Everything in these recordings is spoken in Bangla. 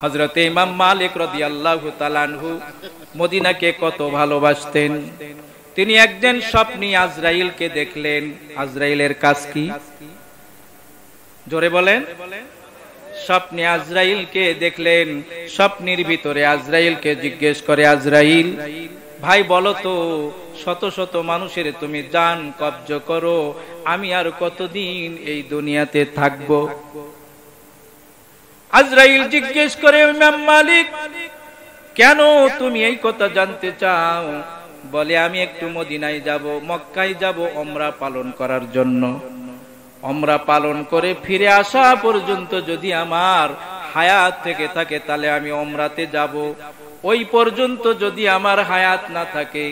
হযরত ইমাম মালিক রাদিয়াল্লাহু তাআলা আনহু মদিনাকে কত ভালোবাসতেন। তিনি একদিন স্বপ্নে আজরাইলকে দেখলেন। আজরাইলের কাজ কি? জোরে বলেন। স্বপ্নে আজরাইলকে দেখলেন। স্বপ্নের ভিতরে আজরাইলকে জিজ্ঞেস করে, আজরাইল ভাই বলো তো, শত শত মানুষের তুমি জান কব্জ করো, আমি আর কতদিন এই দুনিয়াতে থাকবো? আজরাইল জিজ্ঞেস করে, ইমাম মালিক কেন তুমি এই কথা জানতে চাও? বলে, আমি একটু মদিনায় যাব, মক্কায় যাব ওমরা পালন করার জন্য। ওমরা পালন করে ফিরে আসা পর্যন্ত যদি আমার হায়াত থেকে থাকে তাহলে আমি ওমরাতে যাব। ওই পর্যন্ত যদি আমার হায়াত না থাকে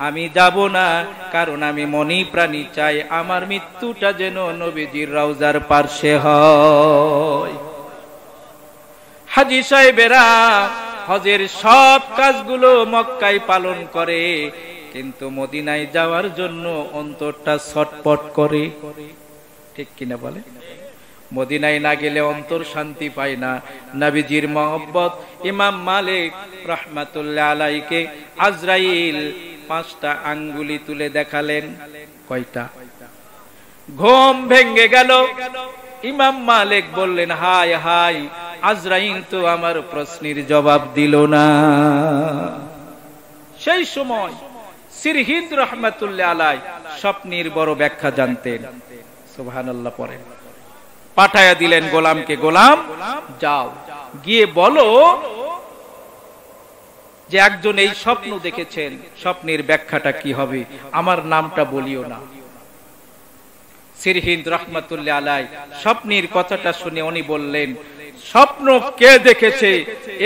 আমি যাব না, কারণ আমি মনে প্রাণী চাই আমার মৃত্যুটা যেন নবীজির রওজার পার্শ্বে হয়। হাজী সাহেবেরা হজের সব কাজগুলো মক্কায় পালন করে, কিন্তু মদিনায় যাওয়ার জন্য অন্তরটা ছটপট করে। ঠিক কিনা বলে? মদিনায় না গেলে অন্তর শান্তি পায় না। নবীজির মহব্বত। ইমাম মালিক রাহমাতুল্লাহ আলাইকে আজরাইল 5টা আঙ্গুলি তুলে দেখালেন। কয়টা? ঘুম ভেঙে গেল। ইমাম মালিক বললেন, হায় হায়, আজরাইল তো আমার প্রশ্নের জবাব দিল না। সেই সময় সিরহিন্দ রাহমাতুল্লাহ আলাই স্বপ্নের বড় ব্যাখ্যা জানতেন। সুবহানাল্লাহ পড়েন। পাঠায়া দিলেন গোলামকে, গোলাম যাও গিয়ে বলো যে একজন এই স্বপ্ন দেখেছেন, স্বপ্নের ব্যাখ্যাটা কি হবে, আমার নামটা বলিও না। সিরহিন্দ রাহমাতুল্লাহ আলাই স্বপ্নের কথাটা শুনে উনি বললেন, স্বপ্ন কে দেখেছে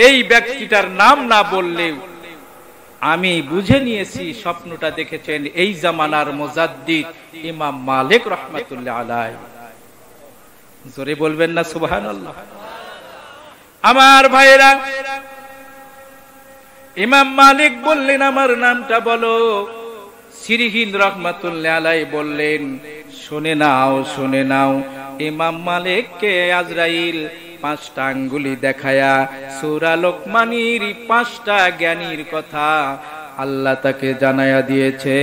এই ব্যক্তিটার নাম না বললেও আমি বুঝে নিয়েছি স্বপ্নটা দেখেছেন এই জামানার মুজাদ্দিদ ইমাম মালিক রাহমাতুল্লাহ আলাই। জোরে বলবেন না সুবহানাল্লাহ। আমার ভাইরা, ইমাম মালিক বললেন, আমার নামটা বলো। সিরহিন্দ রাহমাতুল্লাহ আলাই বললেন, শুনে নাও শুনে নাও। ইমাম মালিককে আজরাইল 5টা আঙ্গুলি দেখায়া সূরা লোকমানের 5টা জ্ঞানীর কথা আল্লাহ তাকে জানায়া দিয়েছে।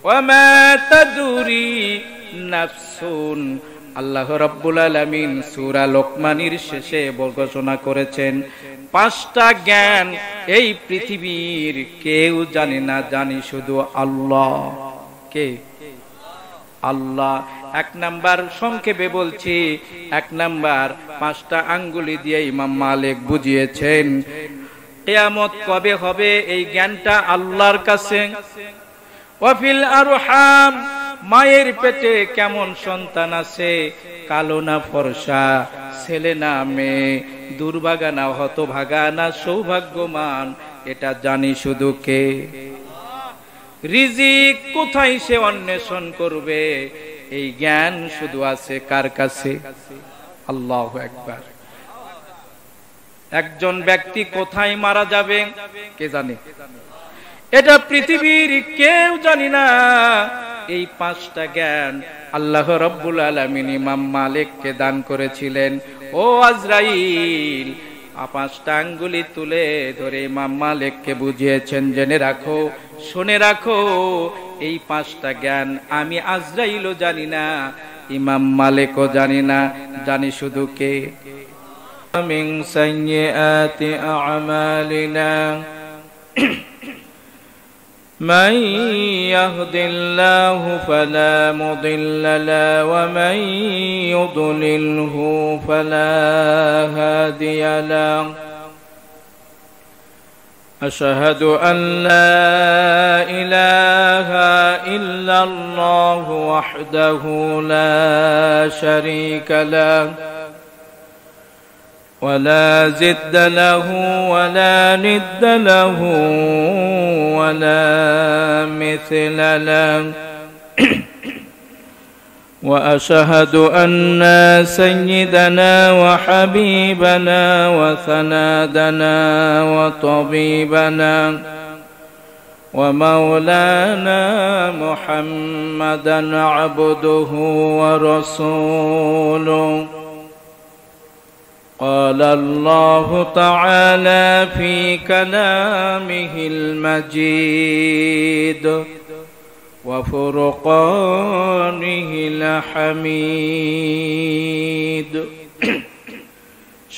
ওয়ামা তাদুরি নাফসুন, আল্লাহ রাব্বুল আলামিন সূরা লোকমানের শেষে ঘোষণা করেছেন 5টা জ্ঞান এই পৃথিবীর কেউ জানে না, জানি শুধু আল্লাহ। কে? আল্লাহ। 1 নাম্বার সংক্ষেপে বলছি, 1 নাম্বার 5টা আঙ্গুলি দিয়ে ইমাম মালিক বুঝিয়েছেন কিয়ামত কবে হবে এই জ্ঞানটা আল্লাহর কাছে। ওয়াফিল আরহাম, মায়ের পেটে কেমন সন্তান আছে, কালো না ফর্সা, ছেলে না মেয়ে, দুর্ভাগা না হতভাগা না সৌভাগ্যবান, এটা জানি শুধু কে। রিজিক কোথায় সে অন্বেষণ করবে এই জ্ঞান শুধু আছে কার কাছে? আল্লাহু আকবার। একজন ব্যক্তি কোথায় মারা যাবে কে জানে? এটা পৃথিবীর কেউ জানি না। এই 5টা জ্ঞান আল্লাহ রাব্বুল আলামিন ইমাম মালিককে দান করেছিলেন। ও আজরাইল 5টা আঙ্গুলি তুলে ধরে ইমাম মালিককে বুঝিয়েছেন, জেনে রাখো, শুনে রাখো, এই 5টা জ্ঞান আমি আজরাইলও জানি না, ইমাম মালিকও জানি না, জানি শুধু কে। মিন সাইয়্যাতি আ'মালিনা من يهد الله فلا مضل له ومن يضلله فلا هادي له أشهد أن لا إله إلا الله وحده لا شريك له ولا زد له ولا ند له ولا مثل له وأشهد أن سيدنا وحبيبنا وسندنا وطبيبنا ومولانا محمدا عبده ورسوله قال الله تعالى في كلامه المجيد وفرقانه الحميد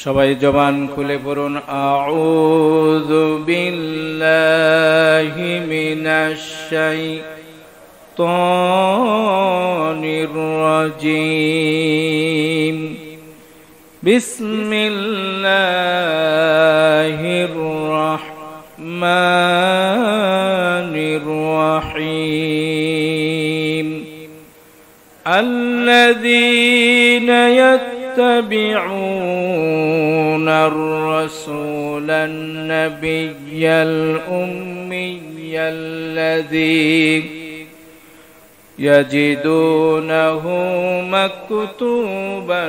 সবাই জবান খুলে পড়ুন আউযু বিল্লাহি মিনাশ শাইতানির রাজীম বিসমিল্লাহির রাহমানির রহিম আল্লাযীনা يتبعون الرسول النبي الأمي الذي يجدونه مكتوبا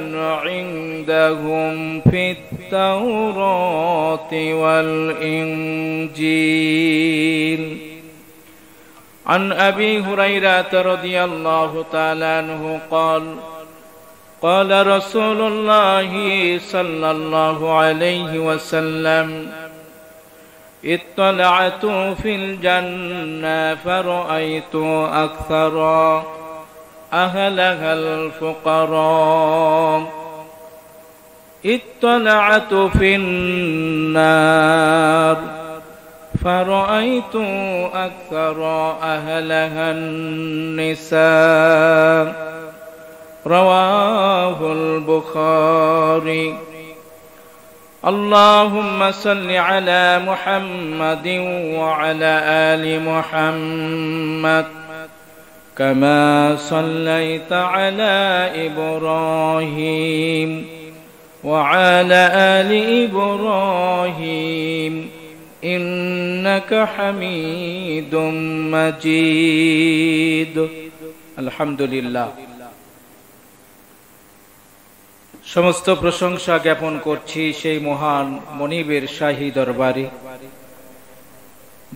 عندهم في التوراة والإنجيل عن أبي هريرة رضي الله تعالى عنه قال قال رسول الله صلى الله عليه وسلم اطلعت في الجنة فرأيت أكثر أهلها الفقراء اطلعت في النار فرأيت أكثر أهلها النساء رواه البخاري اللهم صل على محمد وعلى آل محمد كما صليت على إبراهيم وعلى آل إبراهيم إنك حميد مجيد الحمد لله সমস্ত প্রশংসা জ্ঞাপন করছি সেই মহান মনিবের শাহী দরবারে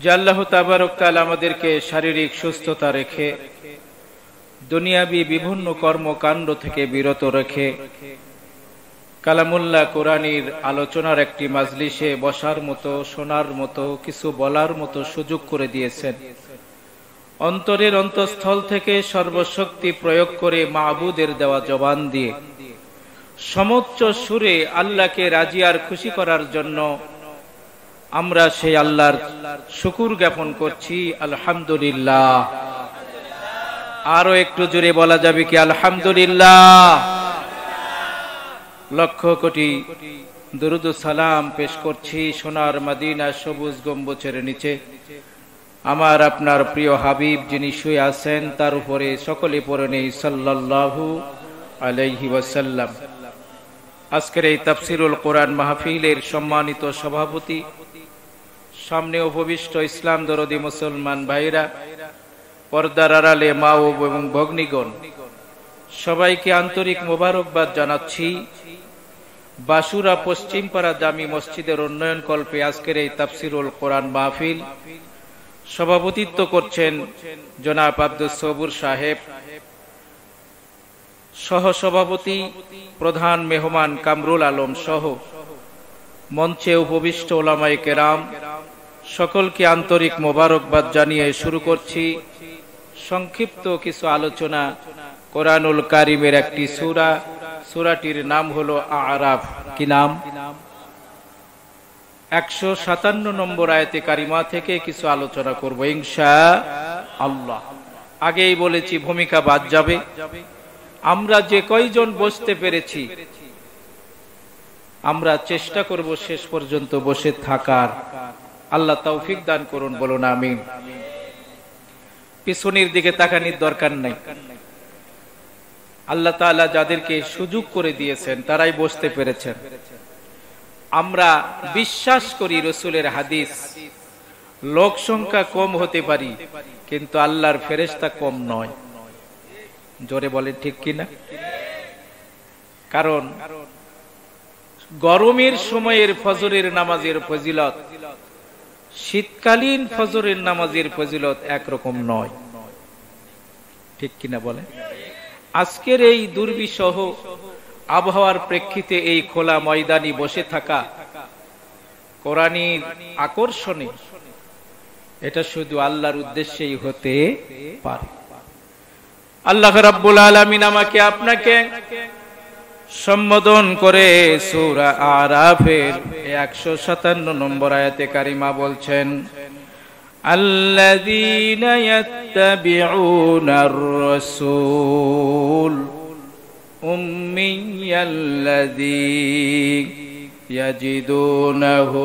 যে আল্লাহ তাবারক তাআলা আমাদেরকে শারীরিক সুস্থতা রেখে দুনিয়াবী বিভিন্ন কর্মকাণ্ড থেকে বিরত রেখে কালামুল্লাহ কোরআনের আলোচনার একটি মাজলিসে বসার মতো, শোনার মতো, কিছু বলার মতো সুযোগ করে দিয়েছেন। অন্তরের অন্তঃস্থল থেকে সর্বশক্তি প্রয়োগ করে মাবুদের দেওয়া জবান দিয়ে সমুচ্চ সুরে আল্লাহকে রাজি আর খুশি করার জন্য আমরা সেই আল্লাহর শুকর জ্ঞাপন করছি আলহামদুলিল্লাহ। আরো একটু জোরে বলা যাবে কি আলহামদুলিল্লাহ। লক্ষ কোটি দরুদ ও সালাম পেশ করছি সোনার মদিনা সবুজ গম্বুজের নিচে আমার আপনার প্রিয় হাবিব যিনি শুয়ে আছেন তার উপরে সকলে পড়ে নেই সাল্লাল্লাহু আলাইহি ওয়াসাল্লাম। আজকের এই তাফসিরুল কোরআন মাহফিলের সম্মানিত সভাপতি, সামনে উপবিষ্ট ইসলাম দরদি মুসলমান ভাইরা, পর্দার আড়ালে মা এবং ভগ্নীগণ, সবাইকে আন্তরিক মোবারকবাদ জানাচ্ছি। বাসুরা পশ্চিমপাড়া জামি মসজিদের উন্নয়ন কল্পে আজকের এই তাফসিরুল কোরআন মাহফিল সভাপতিত্ব করছেন জনাব আব্দুস সবুর সাহেব, সহসভাপতি প্রধান মেহমান কামরুল আলম সহ মঞ্চে উপবিষ্ট ওলামায়ে কেরাম সকলকে আন্তরিক মোবারকবাদ জানিয়ে শুরু করছি সংক্ষিপ্ত কিছু আলোচনা। কোরআনুল কারিমের একটি সূরা, সূরাটির নাম হলো আরাফ। কি নাম? 157 নম্বর আয়াতে কারিমা থেকে কিছু আলোচনা করব ইনশাআল্লাহ। আগেই বলেছি ভূমিকা বাদ যাবে। আমরা যে কয়জন বসতে পেরেছি আমরা চেষ্টা করব শেষ পর্যন্ত বসে থাকার। আল্লাহ তৌফিক দান করুন, বলুন আমিন। পিছনের দিকে তাকানোর দরকার নাই। আল্লাহ তাআলা যাদেরকে সুযোগ করে দিয়েছেন তারাই বসতে পেরেছেন। আমরা বিশ্বাস করি রাসূলের হাদিস, লোক সংখ্যা কম হতে পারি কিন্তু আল্লাহর ফেরেশতা কম নয়। জোরে বলেন ঠিক কিনা? কারণ গরমের সময়ের ফজরের নামাজের ফজিলত শীতকালীন ফজরের নামাজের ফজিলত একরকম নয়, ঠিক কিনা বলে? আজকের এই দুর্বিষহ আবহাওয়ার প্রেক্ষিতে এই খোলা ময়দানে বসে থাকা কোরআনের আকর্ষণে, এটা শুধু আল্লাহর উদ্দেশ্যেই হতে পারে। আল্লাহ রাব্বুল আলামিন আমাকে আপনাকে সম্বোধন করে সূরা আরাফের 157 নম্বর আয়াতে কারিমা বলছেন, আল্লাযীনা ইয়াত্তাবিউনার রাসূল উম্মিয়াল্লাযী ইয়াজিদুনাহু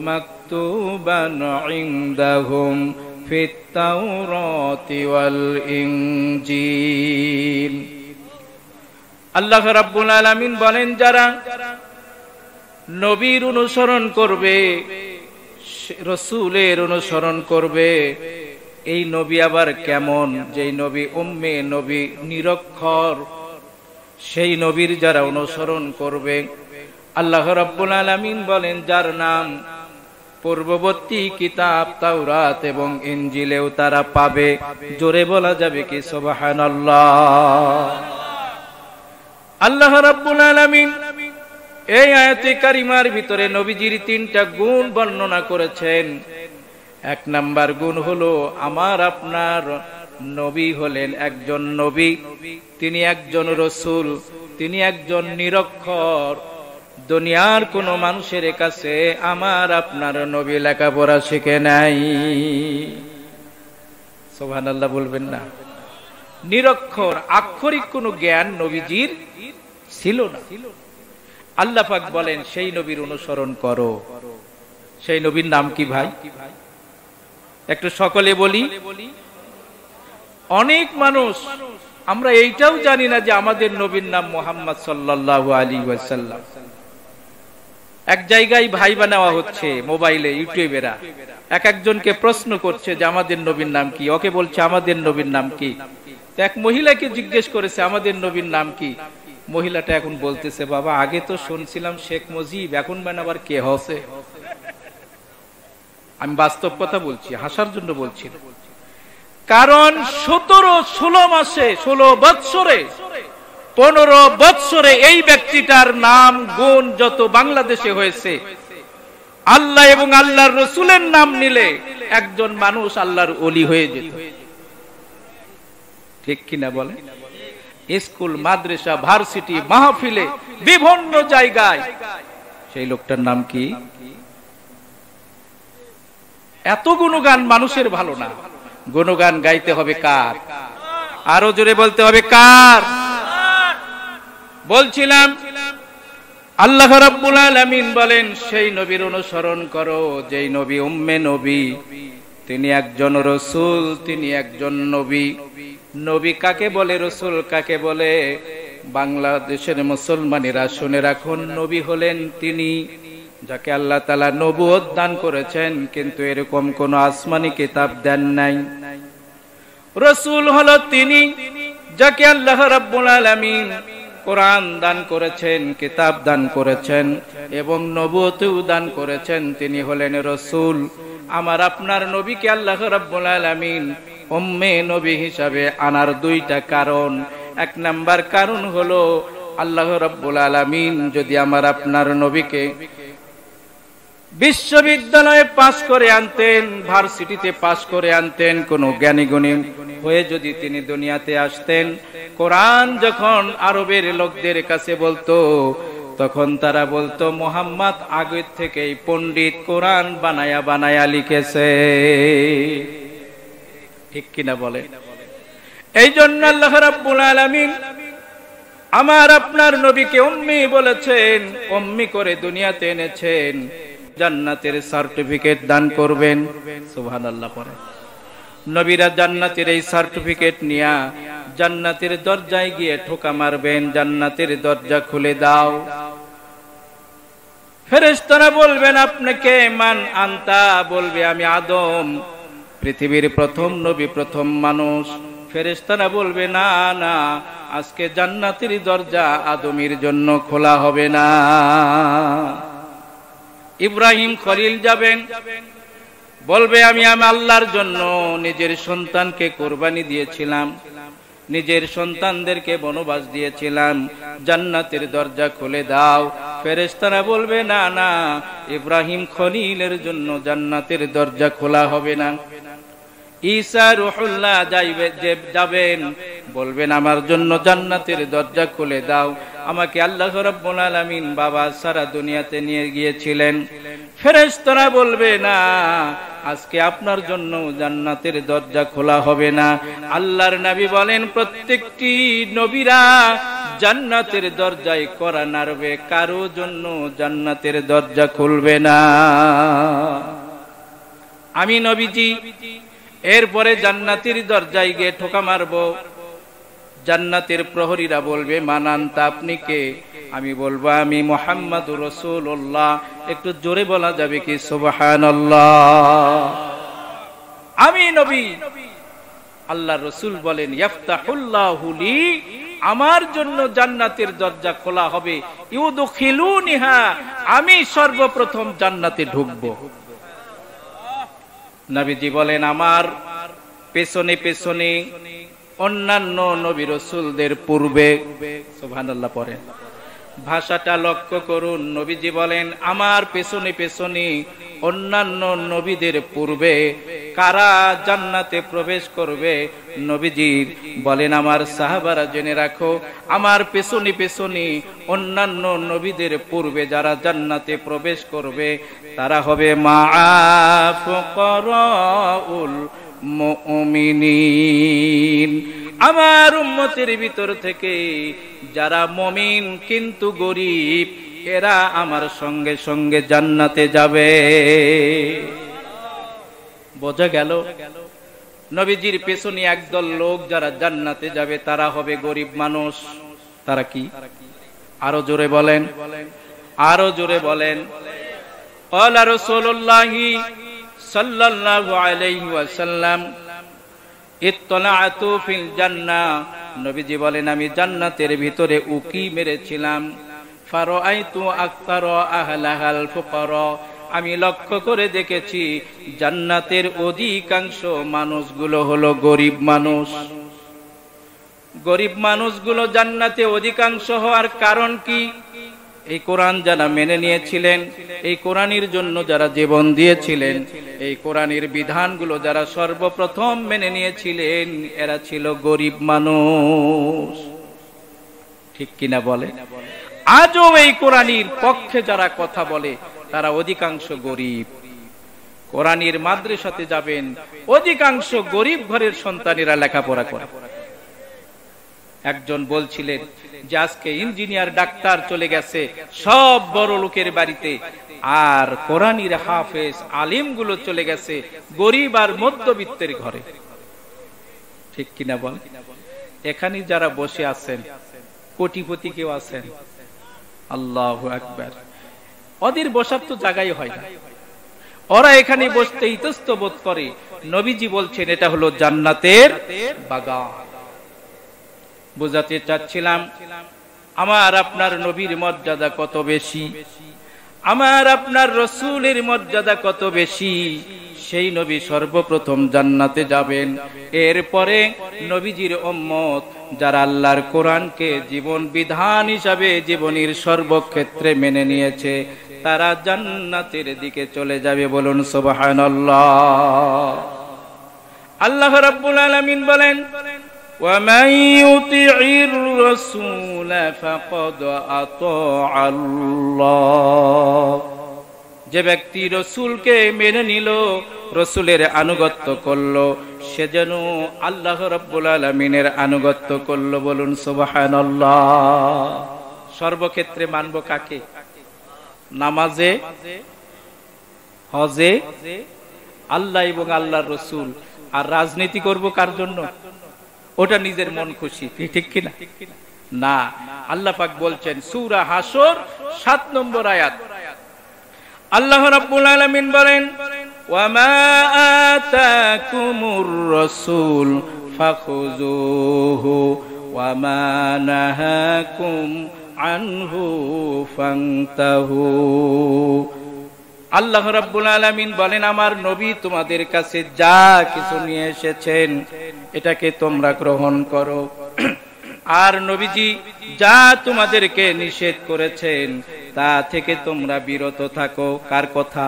মাকতুবান ইনদাহুম ফিত তাওরাতি ওয়াল ইনজিল। আল্লাহ রাব্বুল আলামিন বলেন, যারা নবীর অনুসরণ করবে, রাসূলের অনুসরণ করবে, এই নবী আবার কেমন? যেই নবী উম্মে, নবী নিরক্ষর, সেই নবীর যারা অনুসরণ করবে, আল্লাহ রাব্বুল আলামিন বলেন, যার নাম পূর্ববর্তী কিতাব তাওরাত এবং ইনজিলেও তারা পাবে। জোরে বলা যাবে কি সুবহানাল্লাহ? আল্লাহ রাব্বুল আলামিন এই আয়াতে কারিমার ভিতরে নবীজির 3টা গুণ বর্ণনা করেছেন। 1 নাম্বার গুণ হলো, আমার আপনার নবী হলেন একজন নবী, তিনি একজন রাসূল, তিনি একজন নিরক্ষর। দুনিয়ার কোন মানুষের কাছে আমার আপনার নবী লেখাপড়া শিখে নাই। সুবহানাল্লাহ বলবেন না? নিরক্ষর, আক্ষরিক কোন জ্ঞান নবীজির ছিল না। আল্লাহ পাক বলেন, সেই নবীর অনুসরণ করো। সেই নবীর নাম কি ভাই? একটু সকলে বলি। অনেক মানুষ আমরা এইটাও জানি না যে আমাদের নবীর নাম মুহাম্মদ সাল্লাল্লাহু আলাইহি ওয়াসাল্লাম। এক জায়গায় ভাইবা নেওয়া হচ্ছে মোবাইলে, ইউটিউবেরা এক একজনকে প্রশ্ন করছে যে আমাদের নবীর নাম কি। ওকে বলছে আমাদের নবীর নাম কি। এক মহিলাকে জিজ্ঞেস করেছে আমাদের নবীর নাম কি। মহিলাটা এখন বলতেছে, বাবা আগে তো শুনছিলাম শেখ মুজিব, এখন আবার কে হসে। আমি বাস্তব কথা বলছি, হাসার জন্য বলছি। কারণ 17-16 মাসে, 16 বৎসরে, 15 বৎসরে এই ব্যক্তিটার নাম গুণ যত বাংলাদেশে হয়েছে, আল্লাহ এবং আল্লাহর রাসূলের নাম নিলে একজন মানুষ আল্লাহর ওলি হয়ে যেত। ঠিক কিনা বলে? স্কুল, মাদ্রাসা, ভার্সিটি, মাহফিলে, বিভিন্ন জায়গায় সেই লোকটার নাম কি? এত গুণগান মানুষের ভালো না। গুণগান গাইতে হবে কার? আরো জোরে বলতে হবে কার? বলছিলাম আল্লাহ রাব্বুল আলামিন বলেন, সেই নবীর অনুসরণ করো যেই নবী উম্মে নবী, তিনি একজন রাসূল, তিনি একজন নবী। নবী কাকে বলে, রাসূল কাকে বলে? বাংলাদেশের মুসলমানেরা শুনে রাখুন, নবী হলেন তিনি যাকে আল্লাহ তাআলা নবুয়ত দান করেছেন, কিন্তু এরকম কোন আসমানি কিতাব দেন নাই। রাসূল হলো তিনি যাকে আল্লাহ রাব্বুল আলামিন কোরআন দান করেছেন, কিতাব দান করেছেন এবং নবুয়তও দান করেছেন, তিনি হলেন রাসূল। আমার আপনার নবীকে আল্লাহ রাব্বুল আলামিন উম্মে নবী হিসাবে আনার 2টা কারণ। 1 নাম্বার কারণ হলো, আল্লাহ রাব্বুল আলামিন যদি আমার আপনার নবীকে বিশ্ববিদ্যালয়ে পাস করে আনতেন, ভার্সিটিতে পাস করে আনতেন, কোন জ্ঞানী গুণী হয়ে যদি তিনি দুনিয়াতে আসতেন, কোরআন যখন আরবের লোকদের কাছে বলতো, তখন তারা বলতো মুহাম্মদ আগে থেকেই পণ্ডিত, কোরআন বানায়া বানায়া লিখেছে। ঠিক কিনা বলে? এই জন্য আল্লাহ রাব্বুল আলামিন আমার আপনার নবীকে উম্মি বলেছেন, উম্মি করে দুনিয়াতে এনেছেন, জান্নাতের সার্টিফিকেট দান করবেন। সুবহানাল্লাহ পড়ে। নবীরা জান্নাতের এই সার্টিফিকেট নিয়া জান্নাতের দরজায় গিয়ে ঠোকা মারবেন, জান্নাতের দরজা খুলে দাও। ফেরেশতারা বলবেন আপনাকে মান আনতা, বলবে আমি আদম, পৃথিবীর প্রথম নবী, প্রথম মানুষ। ফেরেশতারা বলবে না না, আজকে জান্নাতের দরজা আদমের জন্য খোলা হবে না। ইব্রাহিম খলিল যাবেন, বলবে আমি আল্লাহর জন্য নিজের সন্তানকে কোরবানি দিয়েছিলাম, নিজের সন্তানদেরকে বনবাস দিয়েছিলাম, জান্নাতের দরজা খুলে দাও। ফেরেশতারা বলবে না না, ইব্রাহিম খলিলের জন্য জান্নাতের দরজা খোলা হবে না। ঈসা রূহুল্লাহ যাবেন, বলবেন আমার জন্য জান্নাতের দরজা খুলে দাও। আমাকে আল্লাহ রাব্বুল আলামিন বাবা সারা দুনিয়াতে নিয়ে গিয়েছিলেন। ফেরেশতারা বলবে না, আজকে আপনার জন্য জান্নাতের দরজা খোলা হবে না। আল্লাহর নবী বলেন, প্রত্যেকটি নবীরা জান্নাতের দরজায় কড়া নাড়বে, কারো জন্য জান্নাতের দরজা খুলবে না। আমি নবীজি এরপরে জান্নাতের দরজায় গিয়ে ঠোকা মারবো। জান্নাতের প্রহরীরা বলবে, মান আনতা, আপনি কে? আমি বলবো, আমি মুহাম্মাদুর রাসূলুল্লাহ। একটু জোরে বলা যাবে কি সুবহানাল্লাহ? আমি নবী। আল্লাহর রাসূল বলেন, ইফতাহুল্লাহু লি, আমার জন্য জান্নাতের দরজা খোলা হবে, ইউদখিলুনিহা, আমি সর্বপ্রথম জান্নাতে ঢুকবো। নবীজি বলেন, আমার পেছনে পেছনে অন্যান্য নবী রাসূলদের পূর্বে, সুবহানাল্লাহ পড়ে, ভাষাটা লক্ষ্য করুন। নবীজি বলেন, আমার পেছনে পেছনে অন্যান্য নবীদের পূর্বে কারা জান্নাতে প্রবেশ করবে? নবীজি বলেন, আমার সাহাবারা জেনে রাখো, আমার পেছনে পেছনে অন্যান্য নবীদের পূর্বে যারা জান্নাতে প্রবেশ করবে তারা হবে মাআ ফুকারাউল মুমিনিন, আমার উম্মতের ভিতর থেকে যারা মুমিন কিন্তু গরীব, এরা আমার সঙ্গে সঙ্গে জান্নাতে যাবে। বোঝা গেল? নবীজির পেছনে একদল লোক যারা জান্নাতে যাবে তারা হবে গরীব মানুষ। তারা কি? আরো জোরে বলেন, আরো জোরে বলেন। ক্বালা রাসূলুল্লাহি সাল্লাল্লাহু আলাইহি ওয়াসাল্লাম, ইত্তলাআতু ফিল জান্নাহ, নবীজি বলেন, আমি জান্নাতের ভিতরে উকি মেরেছিলাম। ফারাআইতু আকতারা আহলাহাল ফুকারা, আমি লক্ষ্য করে দেখেছি জান্নাতের অধিকাংশ মানুষগুলো হলো গরীব মানুষ। গরীব মানুষগুলো জান্নাতে অধিকাংশ হওয়ার কারণ কি? এই কোরআন যারা মেনে নিয়েছিলেন, এই কোরআনের জন্য যারা জীবন দিয়েছিলেন, এই কোরআনের বিধানগুলো যারা সর্বপ্রথম মেনে নিয়েছিলেন, এরা ছিল গরীব মানুষ। ঠিক কিনা বলে? আজও এই কোরআনের পক্ষে যারা কথা বলে তারা অধিকাংশ গরীব। কোরআনের মাদ্রাসাতে যাবেন, অধিকাংশ গরীব ঘরের সন্তানেরা লেখাপড়া করে। একজন বলছিলেন যে আজকে ইঞ্জিনিয়ার ডাক্তার চলে গেছে সব বড় লোকের বাড়িতে, আর কোরআনের হাফেজ আলিম গুলো চলে গেছে গরীব আর মধ্যবিত্তের ঘরে। ঠিক কিনা বল? এখানে যারা বসে আছেন কোটিপতি কেউ আছেন? আল্লাহু আকবার। ওদের বসার তো জায়গাই হয় না, ওরা এখানে বসতে ইতস্ত বোধ করে। নবীজি বলছেন এটা হলো জান্নাতের বাগান। বুঝাতে চাচ্ছিলাম আমার আপনার নবীর মর্যাদা কত বেশি, আমার আপনার রাসূলের মর্যাদা কত বেশি। সেই নবী সর্বপ্রথম জান্নাতে যাবেন, এরপরে নবীজির উম্মত যারা আল্লাহর কোরআনকে জীবন বিধান হিসাবে জীবনের সর্বক্ষেত্রে মেনে নিয়েছে তারা জান্নাতের দিকে চলে যাবে। বলুন সুবহানাল্লাহ। আল্লাহ রাব্বুল আলামিন বলেন, وَمَن يُطِعِ الرَّسُولَ فَقَدْ أَطَاعَ اللَّهَ, যে ব্যক্তি রাসূলকে মেনে নিল, রাসূলের আনুগত্য করলো, সে যেন আল্লাহ রাব্বুল আলামিনের আনুগত্য করলো। বলুন সুবহানাল্লাহ। সর্বক্ষেত্রে মানব কাকে? নামাজে, হজে আল্লাহ এবং আল্লাহর রাসূল। আর রাজনীতি করব কার জন্য? ওটা নিজের মন খুশি। ঠিক কিনা? না, আল্লাহ পাক বলছেন সূরা হাসর 7 নম্বর আয়াত, আল্লাহ রাব্বুল আলামিন বলেন, ওয়ামা আতাকুমুর রাসূল ফাখুযুহু ওয়ামা নাহাকুম আনহু ফান্তাহু। আল্লাহ রাব্বুল আলামিন বলেন, আমার নবী তোমাদের কাছে যা কিছু নিয়ে এসেছেন এটাকে তোমরা গ্রহণ করো, আর নবীজি যা তোমাদেরকে নিষেধ করেছেন তা থেকে তোমরা বিরত থাকো। কার কথা?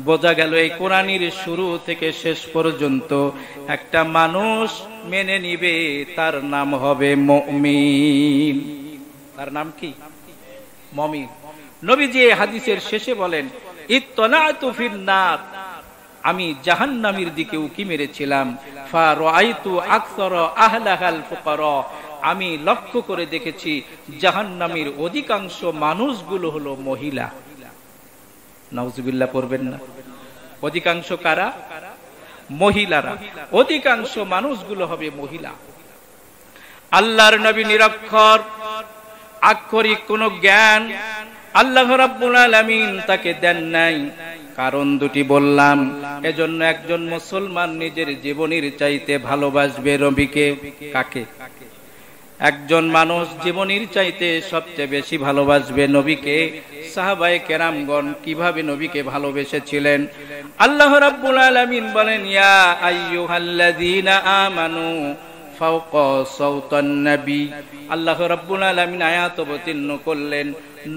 বোঝা গেল এই কোরআনের শুরু থেকে শেষ পর্যন্ত একটা মানুষ মেনে নিবে, তার নাম হবে মুমিন। তার নাম কি? মুমিন। নবীজি হাদিসের শেষে বলেন, ইত্তলাতু ফিন নার, আমি জাহান্নামের দিকে উকি মেরেছিলাম, ফারাআইতু আকসারা আহলাহাল ফুকারা, আমি লক্ষ্য করে দেখেছি জাহান্নামের অধিকাংশ মানুষগুলো হলো মহিলা। নাউজুবিল্লাহ পড়বেন না? অধিকাংশ কারা? মহিলারা। অধিকাংশ মানুষগুলো হবে মহিলা। আল্লাহর নবী নিরক্ষর, আক্ষরিক কোন জ্ঞান আল্লাহ রাব্বুল আলামিন তাকে দেন নাই। কারণ দুটি বললাম, এজন্য একজন মুসলমান নিজের জীবনের চাইতে ভালোবাসবে নবীকে। কাকে? একজন মানুষ জীবনের চাইতে সবচেয়ে বেশি ভালোবাসবে নবীকে। সাহাবায়ে কেরামগণ কিভাবে নবীকে ভালোবেসেছিলেন? আল্লাহ রাব্বুল আলামিন বলেন, ইয়া আইয়ুহাল্লাযীনা আমানু ফাওকা সাওতান নবী। আল্লাহ রাব্বুল আলামিন আয়াত অবতীর্ণ করলেন,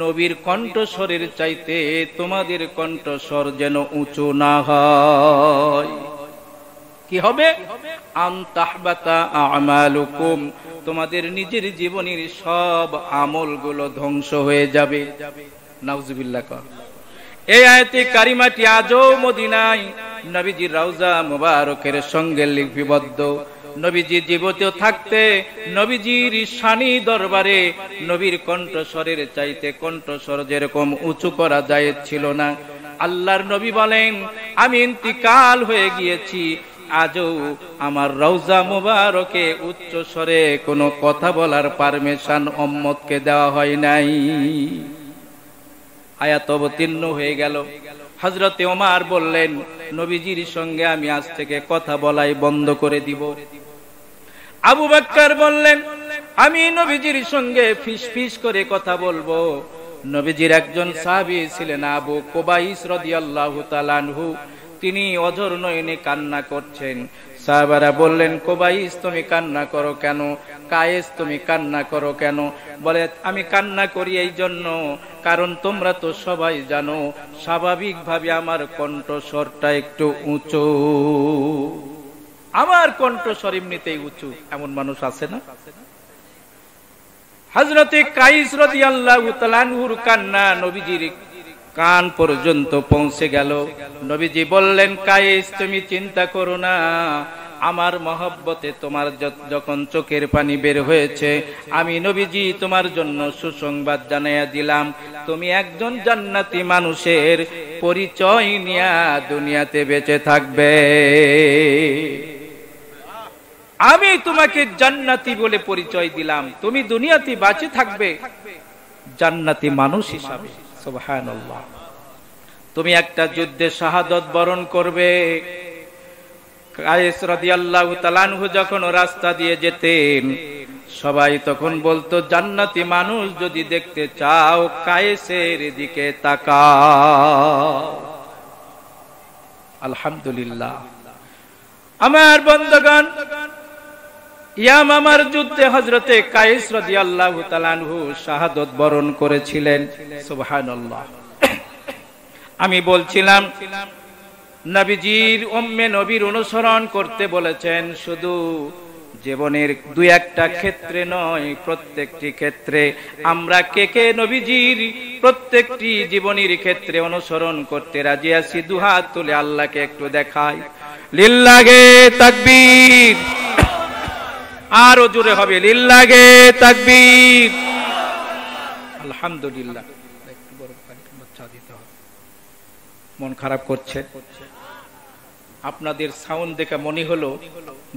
নবীর কণ্ঠস্বরের চাইতে তোমাদের কণ্ঠস্বর যেন উঁচু না হয়। কি হবে? আন তাহবাতা আমালুকুম, তোমাদের নিজের জীবনের সব আমলগুলো ধ্বংস হয়ে যাবে। নাউজুবিল্লাহ। এই আয়াতে কারিমাটি আজও মদিনায় নবীজির রওজা মুবারকের সঙ্গে লিপিবদ্ধ। নবীজি জীবিত থাকতে নবীজির শানি দরবারে নবীর কণ্ঠস্বরের চাইতে কণ্ঠস্বর যেরকম উঁচু করা যায় ছিল না। আল্লাহর নবী বলেন, আমি ইন্তিকাল হয়ে গিয়েছি, আজও আমার রওজা মুবারকে উচ্চ স্বরে কোনো কথা বলার পারমিশন উম্মতকে দেওয়া হয় নাই। আয়াত অবতীর্ণ হয়ে গেল। হযরতে ওমর বললেন, নবীজির সঙ্গে আমি আজ থেকে কথা বলাই বন্ধ করে দিব। আবু বকর বললেন, আমি নবীজির সঙ্গে ফিসফিস করে কথা বলবো। নবীজির একজন সাহাবী ছিলেন আবু কুবাইস রাদিয়াল্লাহু তাআলা আনহু, তিনি অঝর নয়নে কান্না করছেন। সাহাবারা বললেন, কুবাইস তুমি কান্না করো কেন? কায়েস তুমি কান্না করো কেন? বলে, আমি কান্না করি এই জন্য, কারণ তোমরা তো সবাই জানো স্বাভাবিকভাবে আমার কণ্ঠস্বরটা একটু উঁচু। আমার কণ্ঠস্বর এমনিতেই উঁচু, এমন মানুষ আছে না? হযরতে কায়েস রাদিয়াল্লাহু তাআলা আনহুর কান্না নবীজির কান পর্যন্ত পৌঁছে গেল। নবীজি বললেন, কায়েস তুমি চিন্তা করো না, আমার মহব্বতে তোমার যখন চোখের পানি বের হয়েছে, আমি নবীজি তোমার জন্য সুসংবাদ জানাইয়া দিলাম, তুমি একজন জান্নাতি মানুষের পরিচয় নিয়া দুনিয়াতে বেঁচে থাকবে। আমি তোমাকে জান্নাতি বলে পরিচয় দিলাম, তুমি দুনিয়াতে বেঁচে থাকবে জান্নাতি মানুষ হিসাবে। সুবহানাল্লাহ। তুমি একটা যুদ্ধে শাহাদাত বরণ করবে। কায়েস রাদিয়াল্লাহু তাআলা আনহু যখন রাস্তা দিয়ে যেতেন, সবাই তখন বলতো, জান্নাতি মানুষ যদি দেখতে চাও কায়েসের দিকে তাকাও। আলহামদুলিল্লাহ। আমার বন্ধুগণ, ইয়ামামার যুদ্ধে হযরতে কায়েস রাদিয়াল্লাহু তাআলা আনহু শাহাদাত বরণ করেছিলেন। সুবহানাল্লাহ। আমি বলছিলাম, নবীজির উম্মে নবীর অনুসরণ করতে বলেছেন, শুধু জীবনের দুই একটা ক্ষেত্রে নয়, প্রত্যেকটি ক্ষেত্রে। আমরা কে কে নবীজির প্রত্যেকটি জীবনের ক্ষেত্রে অনুসরণ করতে রাজি আছি? দুহাত তুলে আল্লাহকে একটু দেখাই। লিল্লাহে তাকবীর। আরো জোরে হবে, লিল্লাহে তাকবীর। আলহামদুলিল্লাহ। একটু বড় বাচ্চা দিতে হবে, মন খারাপ করছে। আপনাদের সাউন্ড দেখে মনে হলো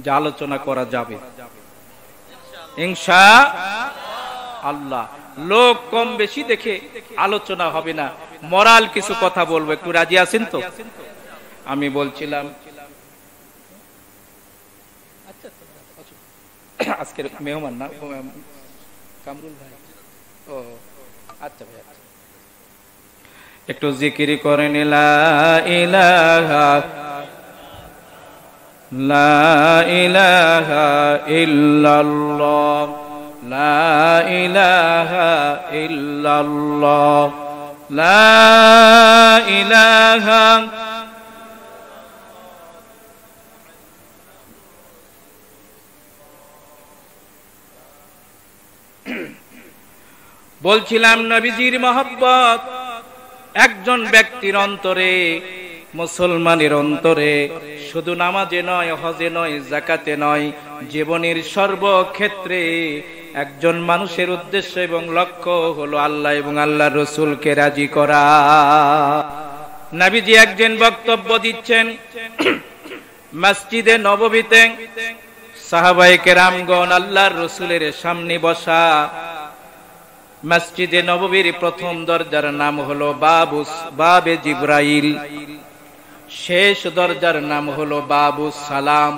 যে আলোচনা করা যাবে ইনশাআল্লাহ। লোক কম বেশি দেখে আলোচনা হবে না, মোরাল কিছু কথা বলবো। একটু রাজি আছেন তো? আমি বলছিলাম, আজকের মেহমান না কামরুল ভাই? ও আচ্ছা ভাই, আচ্ছা। একটু জিকির করেন, লা ইলাহা লা ইলাহা ইল্লাল্লাহ, লা ইলাহা ইল্লাল্লাহ, লা ইলাহা। বলছিলাম নবীজির মহব্বত একজন ব্যক্তির অন্তরে, মুসলমানের অন্তরে শুধু নামাজে নয়, হজে নয়, যাকাতে নয়, জীবনের সর্বক্ষেত্রে একজন মানুষের উদ্দেশ্য এবং লক্ষ্য হলো আল্লাহ এবং আল্লাহর রাসূলকে রাজি করা। নবীজি একদিন বক্তব্য দিচ্ছেন মসজিদে নববীতে, সাহাবায়ে কেরামগণ আল্লাহর রাসূলের সামনে বসা। মসজিদে নববীর প্রথম দরজার নাম হলো বাবে জিব্রাইল, শেষ দরজার নাম হলো বাবুস সালাম।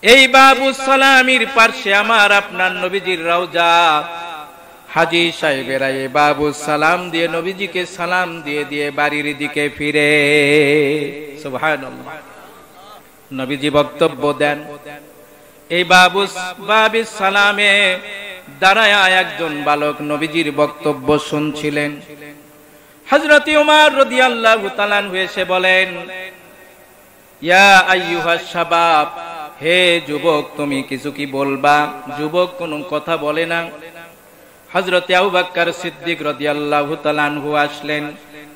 এই বাবুস সালামের পাশে আমার আপনার নবীজির রওজা। হাজী সাহেবেরা এই বাবুস সালাম দিয়ে নবীজিকে সালাম দিয়ে দিয়ে বাড়ির দিকে ফিরে। সুবহানাল্লাহ। নবীজি বক্তব্য দেন, এই বাবুস সালামে দাঁড়ায় একজন বালক নবীজির বক্তব্য শুনছিলেন। হযরত ওমর রাদিয়াল্লাহু তাআলা আনহু এসে বলেন, ইয়া আইয়ুহাস শাবাব, হে যুবক তুমি কিছু কি বলবা? যুবক কোনো কথা বলে না। হযরত আবু বকর সিদ্দিক রাদিয়াল্লাহু তাআলা আনহু আসলেন,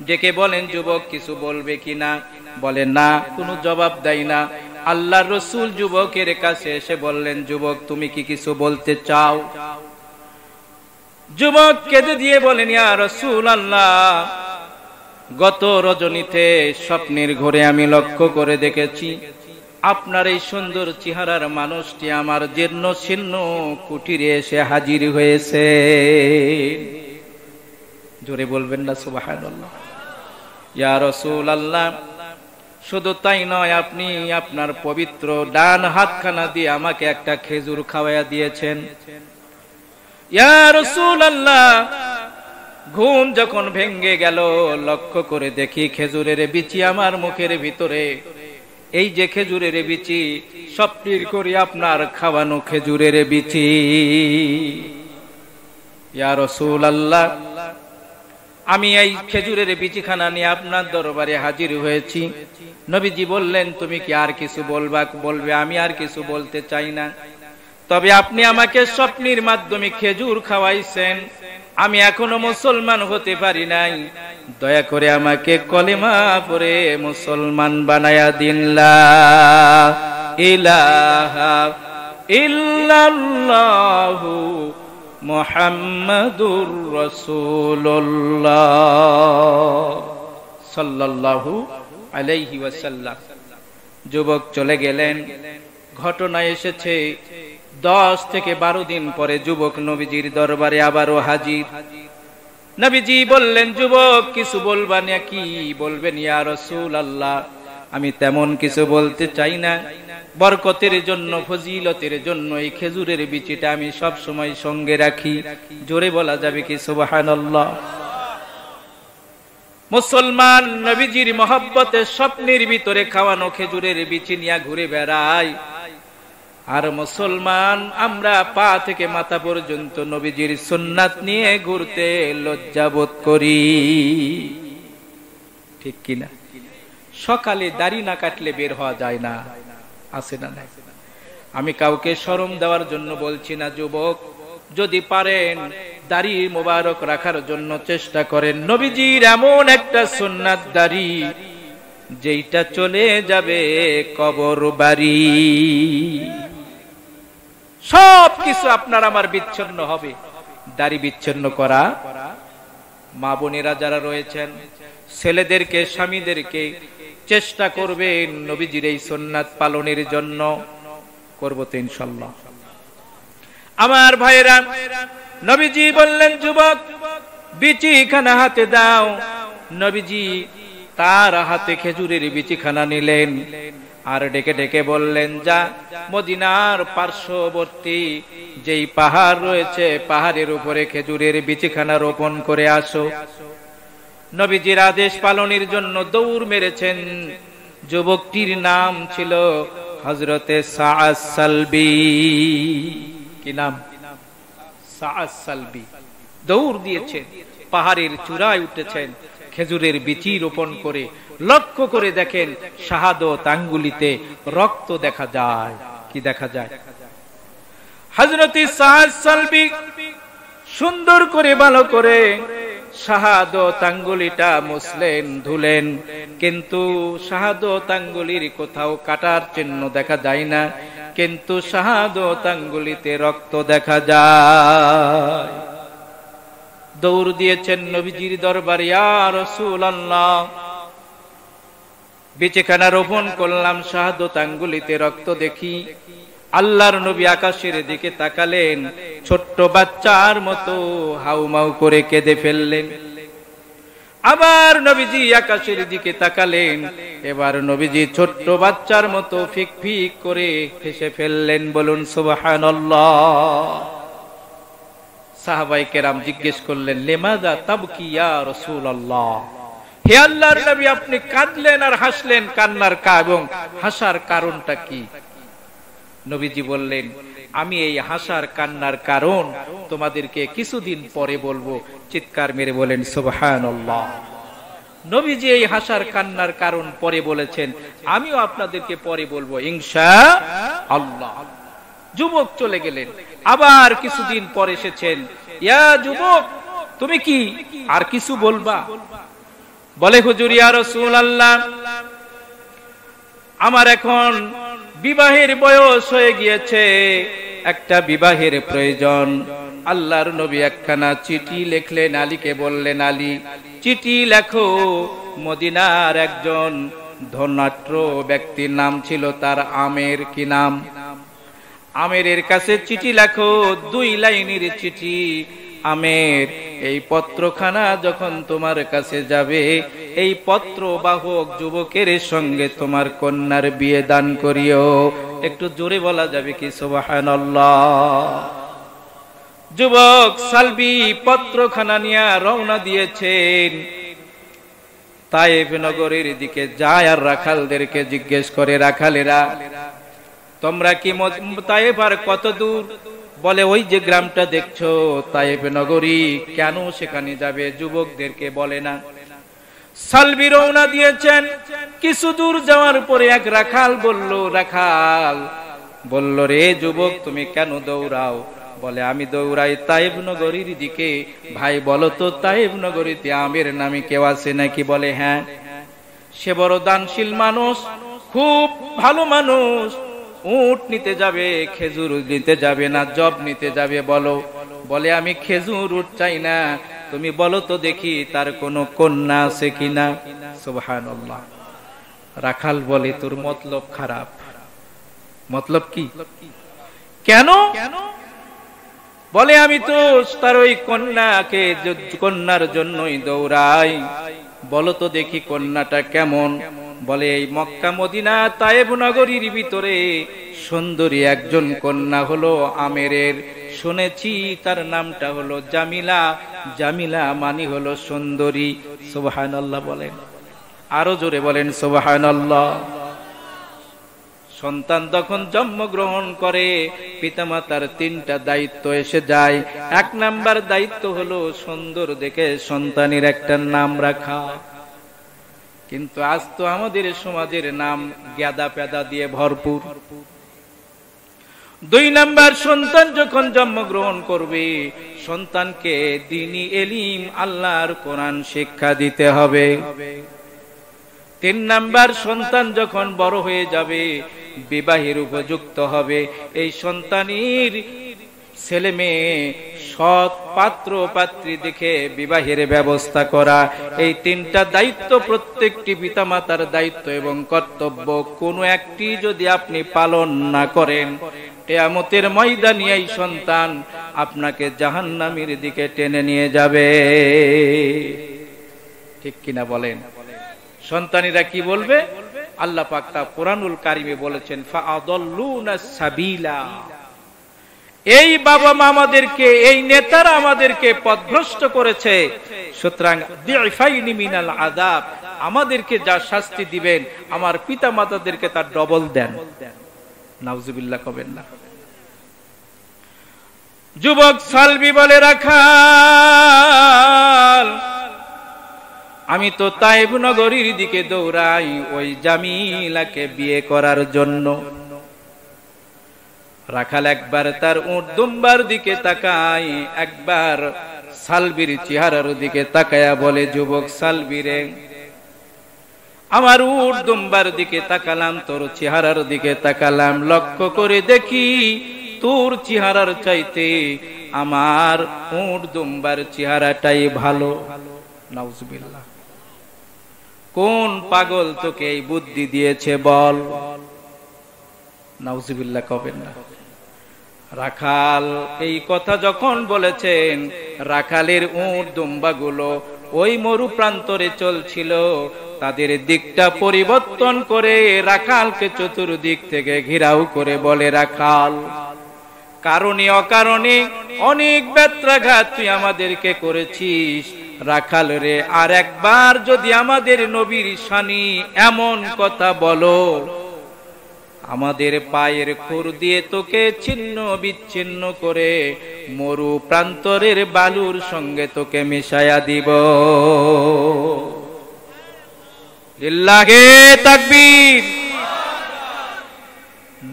ডেকে বলেন, যুবক কিছু বলবে কিনা? বলে না, কোনো জবাব দেয় না। আল্লাহর রাসূল যুবকের কাছে এসে বললেন, যুবক তুমি কি কিছু বলতে চাও? যুবক কেঁদে দিয়ে বলেন, ইয়া রাসূলুল্লাহ, গত রজনীতে স্বপ্নের ঘোরে আমি লক্ষ্য করে দেখেছি আপনার এই সুন্দর চেহারার মানুষটি আমার জীর্ণ শীর্ণ কুটিরে এসে হাজির হয়েছে। জোরে বলবেন না সুবহানাল্লাহ। ইয়া রাসূলুল্লাহ, শুধু তাই নয়, আপনি আপনার পবিত্র ডান হাতখানা দিয়ে আমাকে একটা খেজুর খাওয়াইয়া দিয়েছেন। ইয়া রাসূলুল্লাহ, ঘুম যখন ভেঙ্গে গেল লক্ষ্য করে দেখি খেজুরের বিচি আমার মুখের ভিতরে। এই যে খেজুরের বিচি, স্বপ্নের করে আপনার খাওয়ানো খেজুরের বিচি। ইয়া রাসূলুল্লাহ, আমি এই খেজুরের বিচিখানা নিয়ে আপনার দরবারে হাজির হয়েছি। নবীজি বললেন, তুমি কি আর কিছু বলবে? আমি আর কিছু বলতে চাই না, তবে আপনি আমাকে স্বপ্নের মাধ্যমে খেজুর খাওয়াইছেন, আমি এখনো মুসলমান হতে পারি নাই, দয়া করে আমাকে কলেমা পড়ে মুসলমান বানায়া দিন। লা ইলাহা ইল্লাল্লাহু মুহাম্মাদুর রাসূলুল্লাহ সাল্লাল্লাহু আলাইহি ওয়াসাল্লাম। যুবক চলে গেলেন। ঘটনা এসেছে 10 থেকে 12 দিন পরে যুবক নবীজির দরবারে আবারও হাজির। নবীজি বললেন, যুবক কিছু বলবা না? কি বলবেন ইয়া রাসূলুল্লাহ? আমি তেমন কিছু বলতে চাই না, বরকতের জন্য, ফজিলতের জন্য এই খেজুরের বিচিটা আমি সব সময় সঙ্গে রাখি। জোরে বলা যাবে কি সুবহানাল্লাহ? মুসলমান নবীজির মহব্বতে স্বপ্নের ভিতরে খাওয়ানো খেজুরের বিচি নিয়ে ঘুরে বেড়ায়, আর মুসলমান আমরা পা থেকে মাথা পর্যন্ত নবীজির সুন্নাত নিয়ে ঘুরতে লজ্জাবোধ করি। ঠিক কিনা? সকালে দাড়ি না কাটলে বের হওয়া যায় না, আছে না? আমি কাউকে শরম দেওয়ার জন্য বলছি না। যুবক যদি পারেন দাড়ি মোবারক রাখার জন্য চেষ্টা করেন। নবীজির এমন একটা সুন্নাত দাড়ি যেইটা চলে যাবে কবর বাড়ি। সব কিছু আপনার আমার বিচ্ছিন্ন হবে, দাড়ি বিচ্ছিন্ন করা। মা বোনেরা যারা রয়েছেন, ছেলেদেরকে, স্বামীদেরকে চেষ্টা করবেন নবীজির এই সুন্নাত পালনের জন্য। করব তো ইনশাআল্লাহ। আমার ভাইরা, নবীজি বললেন, যুবক বিচিখানা হাতে দাও। নবীজি তার হাতে খেজুরের বিচিখানা নিলেন আর ডেকে ডেকে বললেন, যা মদিনার পার্শ্ববর্তী যেই পাহাড় রয়েছে, পাহাড়ের উপরে খেজুরের বিচিখানা রোপণ করে আসো। নবীজির আদেশ পালনের জন্য দৌড় মেরেছেন। যুবকটির নাম ছিল হযরতে সাআদ সালবি। কি নাম? সাআদ সালবি। দৌড় দিয়েছেন, পাহাড়ের চূড়ায় উঠেছেন, খেজুরের বিচি রোপণ করে লক্ষ্য করে দেখেন শাহাদত আঙ্গুলিতে রক্ত দেখা যায়। কি দেখা যায়? হযরতে সাআদ সালবি সুন্দর করে ভালো করে শাহাদত আঙ্গুলিটা মুছলেন, ধুলেন, কিন্তু শাহাদত আঙ্গুলির কোথাও কাটার চিহ্ন দেখা যায় না, কিন্তু শাহাদত আঙ্গুলিতে রক্ত দেখা যায়। দৌড় দিয়েছেন নবীজির দরবারে, ইয়া রাসূলুল্লাহ, বিচিখানা রোপণ করলাম, শাহাদত আঙ্গুলিতে রক্ত দেখি। আল্লাহর নবী আকাশের দিকে তাকালেন, ছোট্ট বাচ্চার মতো হাউমাউ করে কেঁদে ফেললেন। আবার নবীজি আকাশের দিকে তাকালেন, এবার নবীজি ছোট্ট বাচ্চার মতো ফিক ফিক করে হেসে ফেললেন। বলুন সুবহানাল্লাহ। সাহাবায়ে কেরাম জিজ্ঞেস করলেন, লিমাযা তাবকি ইয়া রাসূলুল্লাহ, হে আল্লাহর নবী, আপনি কাঁদলেন আর হাসলেন, কান্নার এবং হাসার কারণটা কি? নবীজি বললেন, আমি এই হাসার কান্নার কারণ তোমাদেরকে কিছুদিন পরে বলবো। চিৎকার মেরে বলেন সুবহানাল্লাহ। নবীজি এই হাসার কান্নার কারণ পরে বলেছেন, আমিও আপনাদেরকে পরে বলবো ইনশাআল্লাহ। যুবক চলে গেলেন, আবার কিছুদিন পরে এসেছেন। ইয়া যুবক, তুমি কি আর কিছু বলবা? বলে, হুজুর ইয়া রাসূলুল্লাহ, আমার এখন বিবাহের বয়স হয়ে গিয়েছে, একটা বিবাহের প্রয়োজন। আল্লাহর নবী একখানা চিঠি লিখলেন, আলীকে বললেন, আলী চিঠি লেখো, মদিনার একজন ধনাঢ্য ব্যক্তির নাম ছিল তার আমের। কি নাম? আমেরের কাছে চিঠি লেখো, 2 লাইনের চিঠি। আমের, এই পত্রখানা যখন তোমার কাছে যাবে, এই পত্র বাহক যুবকের সঙ্গে তোমার কন্যার বিয়ে দান করিও। একটু জোরে বলা যাবে কি সুবহানাল্লাহ? যুবক সালবি পত্রখানা নিয়ে রওনা দিয়েছেন, তায়েফ নগরের দিকে যায় আর রাখালদেরকে জিজ্ঞেস করে, রাখালেরা তোমরা কি তায়েফ আর কত দূর? বলে, ওই যে গ্রামটা দেখছো তায়েফ নগরী। কেন সেখানে যাবে? যুবকদেরকে বলে না। সালবি রওনা দিয়েছেন, কিছু দূর যাওয়ার পরে এক রাখাল বলল, রে যুবক, তুমি কেন দৌড়াও? বলে, আমি দৌড়াই তায়েফ নগরীর দিকে। ভাই বলো তো, তায়েফ নগরীতে আমের নামে কেউ আছে নাকি? বলে, হ্যাঁ, সে বড় দানশীল মানুষ, খুব ভালো মানুষ। উট নিতে যাবে, খেজুর নিতে যাবে না, জব নিতে যাবে। বলো। বলে, আমি খেজুর উট চাই না, তুমি বলো তো দেখি তার কোনো কন্যা আছে কিনা। সুবহানাল্লাহ। রাখাল বলে, তোর মতলব খারাপ। মতলব কি? কেন? বলে, আমি তো তার ওই কন্যার জন্যই দৌড়াই। বলো তো দেখি কন্যাটা কেমন। বলে, এই মক্কা মদিনা তায়েব নগরীর ভিতরে সুন্দরী একজন কন্যা হলো আমেরের, শুনেছি তার নামটা হলো জামিলা। জামিলা মানে হলো সুন্দরী। সুবহানাল্লাহ বলেন, আরো জোরে বলেন সুবহানাল্লাহ। সন্তান যখন জন্মগ্রহণ করে, পিতামাতার 3টা দায়িত্ব এসে যায়। 1 নাম্বার দায়িত্ব হলো সুন্দর দেখে সন্তানের একটা নাম রাখা। কিন্তু আজ তো আমাদের সমাজের নাম গ্যাদা পেদা দিয়ে ভরপুর। 2 নাম্বার, সন্তান যখন জন্মগ্রহণ করবে, সন্তানকে দ্বীনি ইলম, আল্লাহর কোরআন শিক্ষা দিতে হবে। 3 নাম্বার, সন্তান যখন বড় হয়ে যাবে, বিবাহের উপযুক্ত হবে। এই সন্তানের ছেলে মেয়ে সৎ পাত্র পাত্রী দেখে বিবাহের ব্যবস্থা করা। এই 3টা দায়িত্ব প্রত্যেকটি পিতামাতার দায়িত্ব এবং কর্তব্য। কোনো একটি যদি আপনি পালন না করেন, কিয়ামতের ময়দানে এই সন্তান আপনাকে জাহান্নামের দিকে টেনে নিয়ে যাবে। ঠিক কিনা বলেন? সন্তানেরা কি বলবে? আল্লাহ পাক তা কোরআনুল কারিমে বলেছেন, ফাআদাল্লুনাস সাবিলা। এই বাবা মা আমাদেরকে, এই নেতারা আমাদেরকে পথভ্রষ্ট করেছে। সুতরাং দিফাইনি মিনাল আযাব, আমাদেরকে যা শাস্তি দিবেন আমার পিতা মাতাদেরকে তার ডবল দেন। নাউজুবিল্লাহ কবেন না। যুবক সালবি বলে, রাখাল আমি তো তায়েব নগরীর দিকে দৌড়াই ওই জামিলাকে বিয়ে করার জন্য। রাখাল একবার তার উট দুম্বার দিকে তাকায়, একবার সালবির চেহারার দিকে তাকায়া বলে, যুবক সালবি রে, আমার উট দুম্বার দিকে তাকালাম, তোর চেহারার দিকে তাকালাম, লক্ষ্য করে দেখি তোর চেহারার চাইতে আমার উট দুম্বার চেহারাটাই ভালো। নাউজুবিল্লাহ। কোন পাগল তোকে এই বুদ্ধি দিয়েছে বল? নাউজুবিল্লাহ কবেন না। রাখাল এই কথা যখন বলেছেন, রাখালের উট দুম্বাগুলো ওই মরু প্রান্তরে চলছিল, তাদের দিকটা পরিবর্তন করে রাখালকে চতুর্দিক থেকে ঘেরাও করে বলে, রাখাল কারণে অকারণে অনেক ব্যত্রাঘাত তুই আমাদেরকে করেছিস। রাখাল রে, আর একবার যদি আমাদের নবীর শানি এমন কথা বলো, আমাদের পায়ের খুর দিয়ে তোকে ছিন্ন বিচ্ছিন্ন করে মরু প্রান্তরের বালুর সঙ্গে তোকে মিশায়া দিব। লিল্লাহে তাকবীর।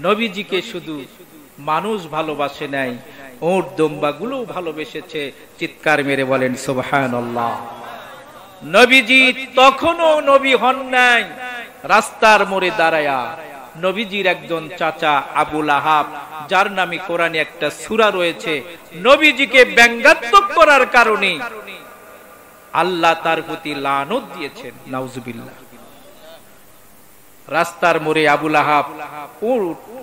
নবীজিকে শুধু মানুষ ভালোবাসে নাই, উট দুম্বাগুলো ভালোবেসেছে। চিৎকার মেরে বলেন সুবহানাল্লাহ। নবীজি তখনও নবী হন নাই। রাস্তার মোড়ে দাঁড়ায়া নবীজির একজন চাচা আবু লাহাব, যার নামে কোরআনে একটা সূরা রয়েছে, নবীজিকে ব্যঙ্গাত্মক করার কারণে আল্লাহ তার প্রতি লানত দিয়েছেন। নাউজুবিল্লাহ। রাস্তার মোড়ে আবু লাহাব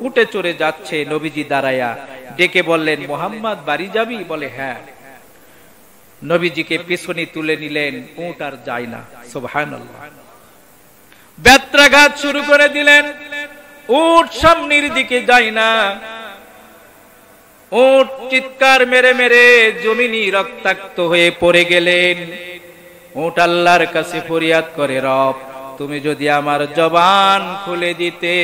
উটে চড়ে যাচ্ছে, নবীজি দাঁড়ায়া ডেকে বললেন, মুহাম্মদ বাড়ি যাবি? বলে হ্যাঁ। নবীজিকে পিছনে তুলে নিলেন, উট আর যায় না। সুবহানাল্লাহ। ব্যত্রাঘাত শুরু করে দিলেন, উট সামনের দিকে যায় না। উট চিৎকার মেরে মেরে জমিনি রক্তাক্ত হয়ে পড়ে গেলেন। উট আল্লাহর কাছে ফরিয়াদ করে, রব তুমি যদি আমার জবান খুলে দিতে,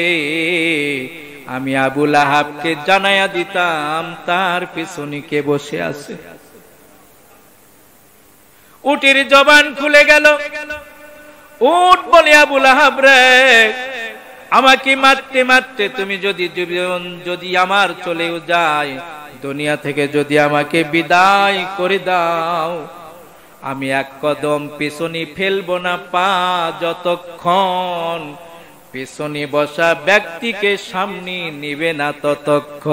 আমি আবু লাহাবকে জানায়া দিতাম তার পিছনে কে বসে আছে। উটের জবান খুলে গেল। উট বলে, আবু লাহাব রে, আমাকে মারতে মারতে তুমি যদি আমার চলেও যায়, দুনিয়া থেকে যদি আমাকে বিদায় করে দাও, আমি এক কদম পিছনে ফেলবো না পা, যতক্ষণ পিছনে বসা ব্যক্তিকে সামনে নিবে না ততক্ষণ।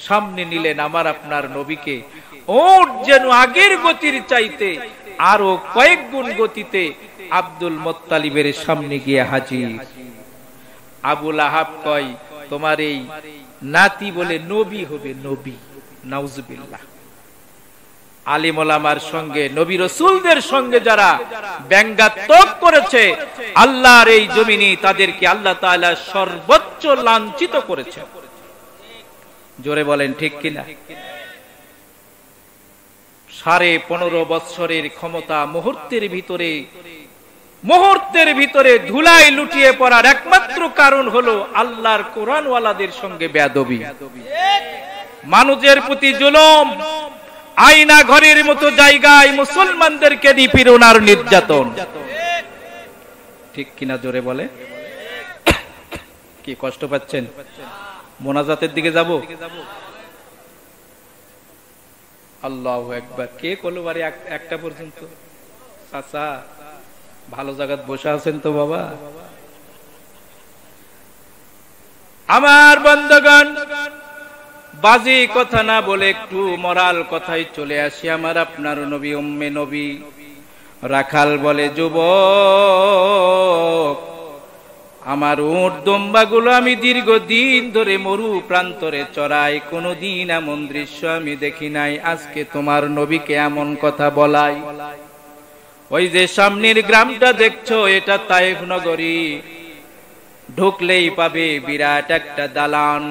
সামনে নিলেন আমার আপনার নবীকে। ওট যেন আগের গতির চাইতে আরো কয়েক গুণ গতিতে আব্দুল মুত্তালিবের সামনে গিয়ে হাজির। আবু লাহাব কয়, তোমার এই নাতি বলে নবী হবে, নবী। নাউজুবিল্লাহ। আলিম ওলামার সঙ্গে, নবী রাসূলদের সঙ্গে যারা ব্যঙ্গাত্মক করেছে, আল্লাহর এই জমিনে তাদেরকে আল্লাহ তাআলা সর্বোচ্চ লাঞ্ছিত করেছে। জোরে বলেন ঠিক কিনা? 15.5 বছরের ক্ষমতা মুহূর্তের ভিতরে ধুলায় লুটিয়ে পড়ার একমাত্র কারণ হলো আল্লাহর কোরআনওয়ালাদের সঙ্গে বেয়াদবি, মানুষের প্রতি জুলুম, আয়না ঘরের মতো জায়গায় মুসলমানদেরকে নিপীড়ন আর নির্যাতন। ঠিক কিনা? জোরে বলে। কি কষ্ট পাচ্ছেন? মোনাজাতের দিকে যাব? আল্লাহু আকবার। কে কলো বারে 1টা পর্যন্ত? চাচা ভালো জায়গায় বসে আছেন তো বাবা। আমার বন্ধুগণ, বাজে কথা না বলে একটু মোরাল কথাই চলে আসি। আমার আপনার নবী, উম্মে নবী। রাখাল বলে, যুবক, আমার উট দুম্বাগুলো আমি দীর্ঘদিন ধরে মরু প্রান্তরে চড়াই, কোনদিন এমন দৃশ্য আমি দেখি নাই। আজকে তোমার নবীকে এমন কথা বলাই। ওই যে সামনের গ্রামটা দেখছো, এটা তায়েফ নগরী। ঢুকলেই পাবে বিরাট একটা দালান।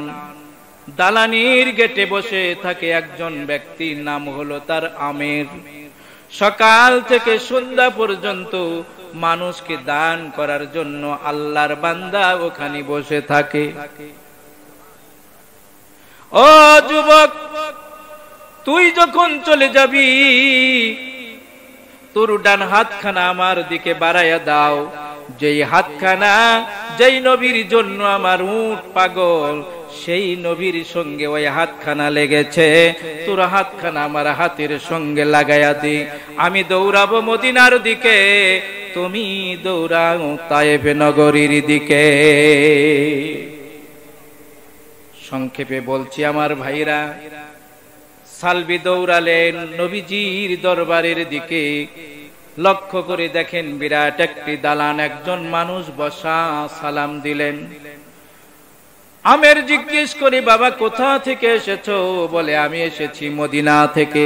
দালানির গেটে বসে থাকে একজন ব্যক্তির নাম হলো তার আমের। সকাল থেকে সন্ধ্যা পর্যন্ত মানুষকে দান করার জন্য আল্লাহর বান্দা ওখানে বসে থাকে। ও যুবক, তুই যখন চলে যাবি তোর ডান হাতখানা আমার দিকে বাড়াইয়া দাও। যেই হাতখানা যেই নবীর জন্য আমার উট পাগল, সেই নবীর সঙ্গে ওই হাতখানা লেগেছে, তোর হাতখানা আমার হাতের সঙ্গে লাগাইয়া দি। আমি দৌড়াবো মদিনার দিকে, তুমি দৌড়াও তায়েফ নগরীর দিকে। সংক্ষেপে বলছি আমার ভাইরা, সালবি দৌড়ালেন নবীজির দরবারের দিকে। লক্ষ্য করে দেখেন বিরাট একটি দালান, একজন মানুষ বসা, সালাম দিলেন। আমের জিজ্ঞেস করে, বাবা কোথা থেকে এসেছো? বলে আমি এসেছি মদিনা থেকে।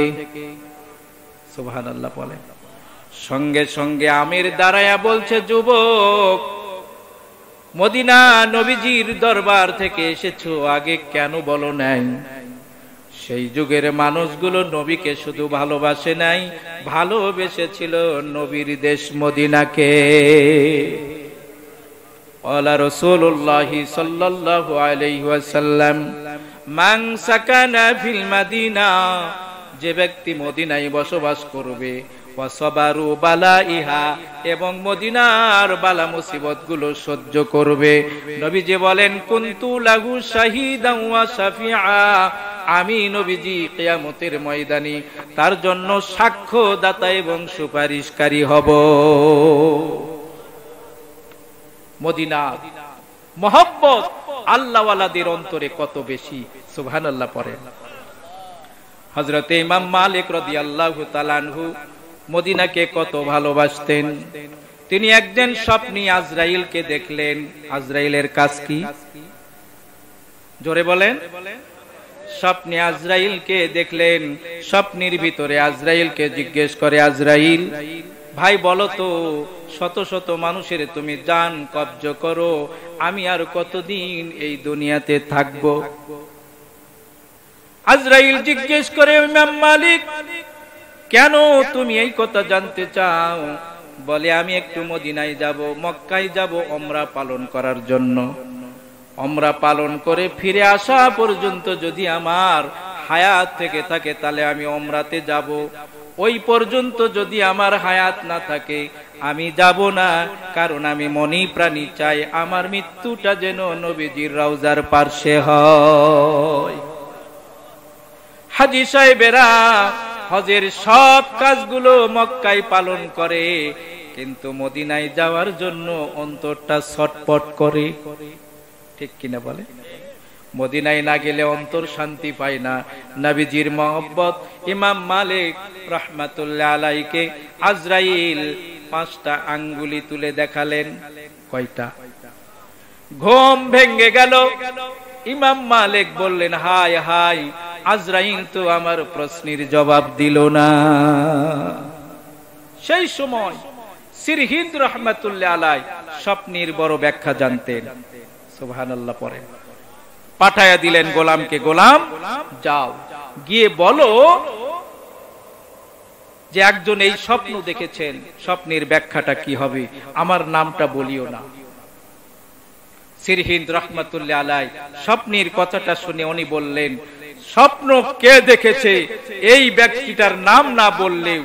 সুবহানাল্লাহ বলে। সঙ্গে সঙ্গে আমের দাঁড়ায়া বলছে, যুবক, মদিনা নবীজির দরবার থেকে এসেছো, আগে কেন বলো নাই? সেই যুগের মানুষগুলো নবীকে শুধু ভালোবাসে নাই, ভালোবেসেছিল নবীর দেশ মদিনাকে। ওয়ালা রাসূলুল্লাহ সাল্লাল্লাহু আলাইহি ওয়াসাল্লাম, মান সাকানা ফিল মাদিনা, যে ব্যক্তি মদিনায় বসবাস করবে, ওয়াসাবারু বালাইহা, এবং মদিনার বালা মুসিবত গুলো সহ্য করবে। নবীজি বলেন, কুনতু লাহু শাহিদান ওয়া শাফিআ, আমি নবীজি কিয়ামতের ময়দানে তার জন্য সাক্ষ্যদাতা এবং সুপারিশকারী হব। মদিনা মহব্বত আল্লাহওয়ালাদের অন্তরে কত বেশি, সুবহানাল্লাহ পড়েন। হযরত ইমাম মালিক রাদিয়াল্লাহু তাআলা আনহু মদিনাকে কত ভালোবাসতেন। তিনি একদিন স্বপ্নে আজরাইলকে দেখলেন। আজরাইলের কাজ কি? জোরে বলেন। স্বপ্নে আজরাইলকে দেখলেন। স্বপ্নের ভিতরে আজরাইলকে জিজ্ঞেস করে, আজরাইল ভাই বলো তো, শত শত মানুষের তুমি জান কব্জ করো, আমি আর কতদিন এই দুনিয়াতে থাকবো? আজরাইল জিজ্ঞেস করে, ইমাম মালিক কেন তুমি এই কথা জানতে চাও? বলে, আমি একটু মদিনায় যাব, মক্কায় যাব ওমরা পালন করার জন্য। ওমরা পালন করে ফিরে আসা পর্যন্ত যদি আমার হায়াত থেকে থাকে তাহলে আমি ওমরাতে যাব। ওই পর্যন্ত যদি আমার হায়াত না থাকে আমি যাব না, কারণ আমি মনে প্রাণী চাই আমার মৃত্যুটা যেন নবীজির রওজার পার্শ্বে হয়। হাজী সাহেবেরা হজের সব কাজগুলো মক্কায় পালন করে, কিন্তু মদিনায় যাওয়ার জন্য অন্তরটা ছটপট করে। ঠিক কিনা বলে? মদিনায় না গেলে অন্তর শান্তি পায় না। নবীজির মহব্বত। ইমাম মালিক রাহমাতুল্লাহ আলাইহিকে আজরাইল 5টা আঙ্গুলি তুলে দেখালেন। কয়টা? ঘুম ভেঙে গেল। ইমাম মালিক বললেন, হায় হায়, আজরাইল তো আমার প্রশ্নের জবাব দিল না। সেই সময় সিরহিন্দ রাহমাতুল্লাহ আলাইহি স্বপ্নের বড় ব্যাখ্যা জানতেন। সুবহানাল্লাহ পড়ে। পাঠায়া দিলেন গোলামকে, গোলাম যাও গিয়ে বলো যে একজন এই স্বপ্ন দেখেছেন, স্বপ্নের ব্যাখ্যাটা কি হবে, আমার নামটা বলিও না। সিরহিন্দ রাহমাতুল্লাহ আলাইহি স্বপ্নের কথাটা শুনে উনি বললেন, স্বপ্ন কে দেখেছে এই ব্যক্তিটার নাম না বললেও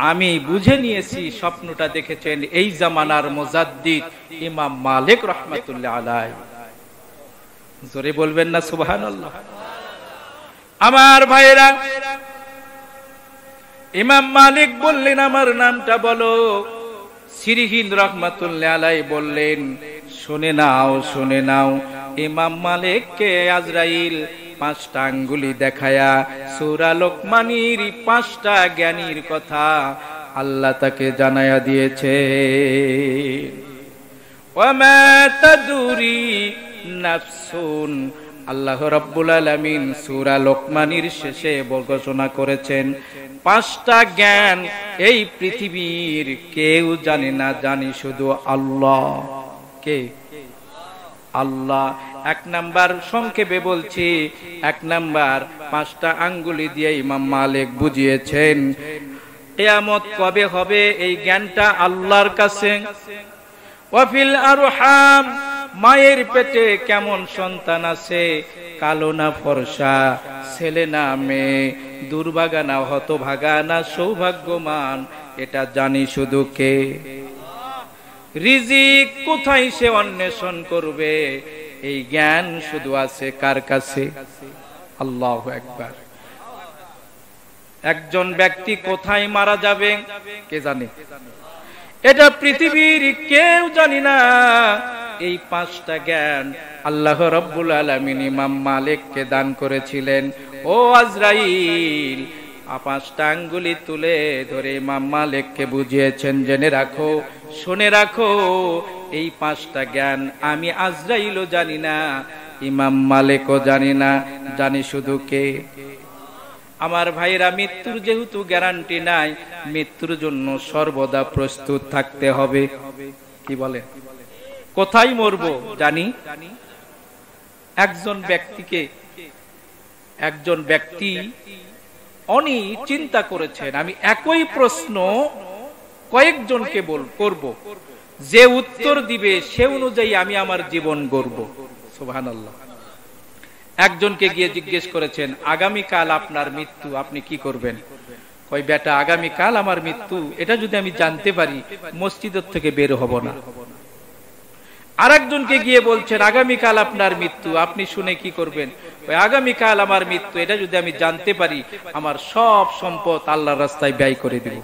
আমি বুঝে নিয়েছি স্বপ্নটা দেখেছেন এই জামানার মুজাদ্দিদ ইমাম মালিক রাহমাতুল্লাহ আলাইহি। জোরে বলবেন না সুবহানাল্লাহ। আমার ভাইরা, ইমাম মালিক বললেন, আমার নামটা বলো। সিরহিন্দ রাহমাতুল্লাহ আলাইহি বললেন, শুনে নাও, শুনে নাও। ইমাম মালিককে আজরাইল 5টা আঙ্গুলি দেখায়া সূরা লোকমানের 5টা জ্ঞানীর কথা আল্লাহ তাকে জানায়া দিয়েছে। ওয়ামা তাদুরি নাফসুন, আল্লাহ রাব্বুল আলামিন সূরা লোকমানের শেষে ঘোষণা করেছেন 5টা জ্ঞান এই পৃথিবীর কেউ জানে না, জানি শুধু আল্লাহ। কে? আল্লাহ। 1 নাম্বার সংক্ষেপে বলছি, 1 নাম্বার 5টা আঙ্গুলি দিয়ে ইমাম মালিক বুঝিয়েছেন কিয়ামত কবে হবে এই জ্ঞানটা আল্লাহর কাছে। ওয়াফিল আরহাম, মায়ের পেটে কেমন সন্তান আছে, কালো না ফর্সা, ছেলে না মেয়ে, দুর্ভাগা না হতভাগা না সৌভাগ্যবান, এটা জানি শুধু কে। রিজিক কোথায় সে অন্বেষণ করবে এই জ্ঞান শুধু আছে কার কাছে? আল্লাহু আকবার। একজন ব্যক্তি কোথায় মারা যাবে কে জানে? এটা পৃথিবীর কেউ জানি না। এই 5টা জ্ঞান আল্লাহ রাব্বুল আলামিন ইমাম মালিককে দান করেছিলেন। ও আজরাইল, 5টা আঙ্গুলি তুলে ধরে ইমাম মালিককে বুঝিয়েছেন, জেনে রাখো, শুনে রাখো, এই 5টা জ্ঞান আমি আজরাইলও জানি না, ইমাম মালিকও জানি না, জানি শুধু কে? আমার ভাইরা, মৃত্যুর যেহেতু গ্যারান্টি নাই, মৃত্যুর জন্য সর্বদা প্রস্তুত থাকতে হবে। কি বলে? কোথায় মরবো জানি। একজন ব্যক্তি অনেক চিন্তা করেছেন, আমি একই প্রশ্ন কয়েকজনকে করব, যে উত্তর দিবে সে অনুযায়ী আমি আমার জীবন গড়ব। সুবহানাল্লাহ। একজনকে গিয়ে জিজ্ঞেস করেছেন, আগামীকাল আপনার মৃত্যু, আপনি কি করবেন? কই বেটা, আগামীকাল আমার মৃত্যু এটা যদি আমি জানতে পারি মসজিদের থেকে বের হব না। আরেকজনকে গিয়ে বলছেন, আগামীকাল আপনার মৃত্যু, আপনি শুনে কি করবেন? ওই আগামীকাল আমার মৃত্যু এটা যদি আমি জানতে পারি আমার সব সম্পদ আল্লাহর রাস্তায় ব্যয় করে দেব।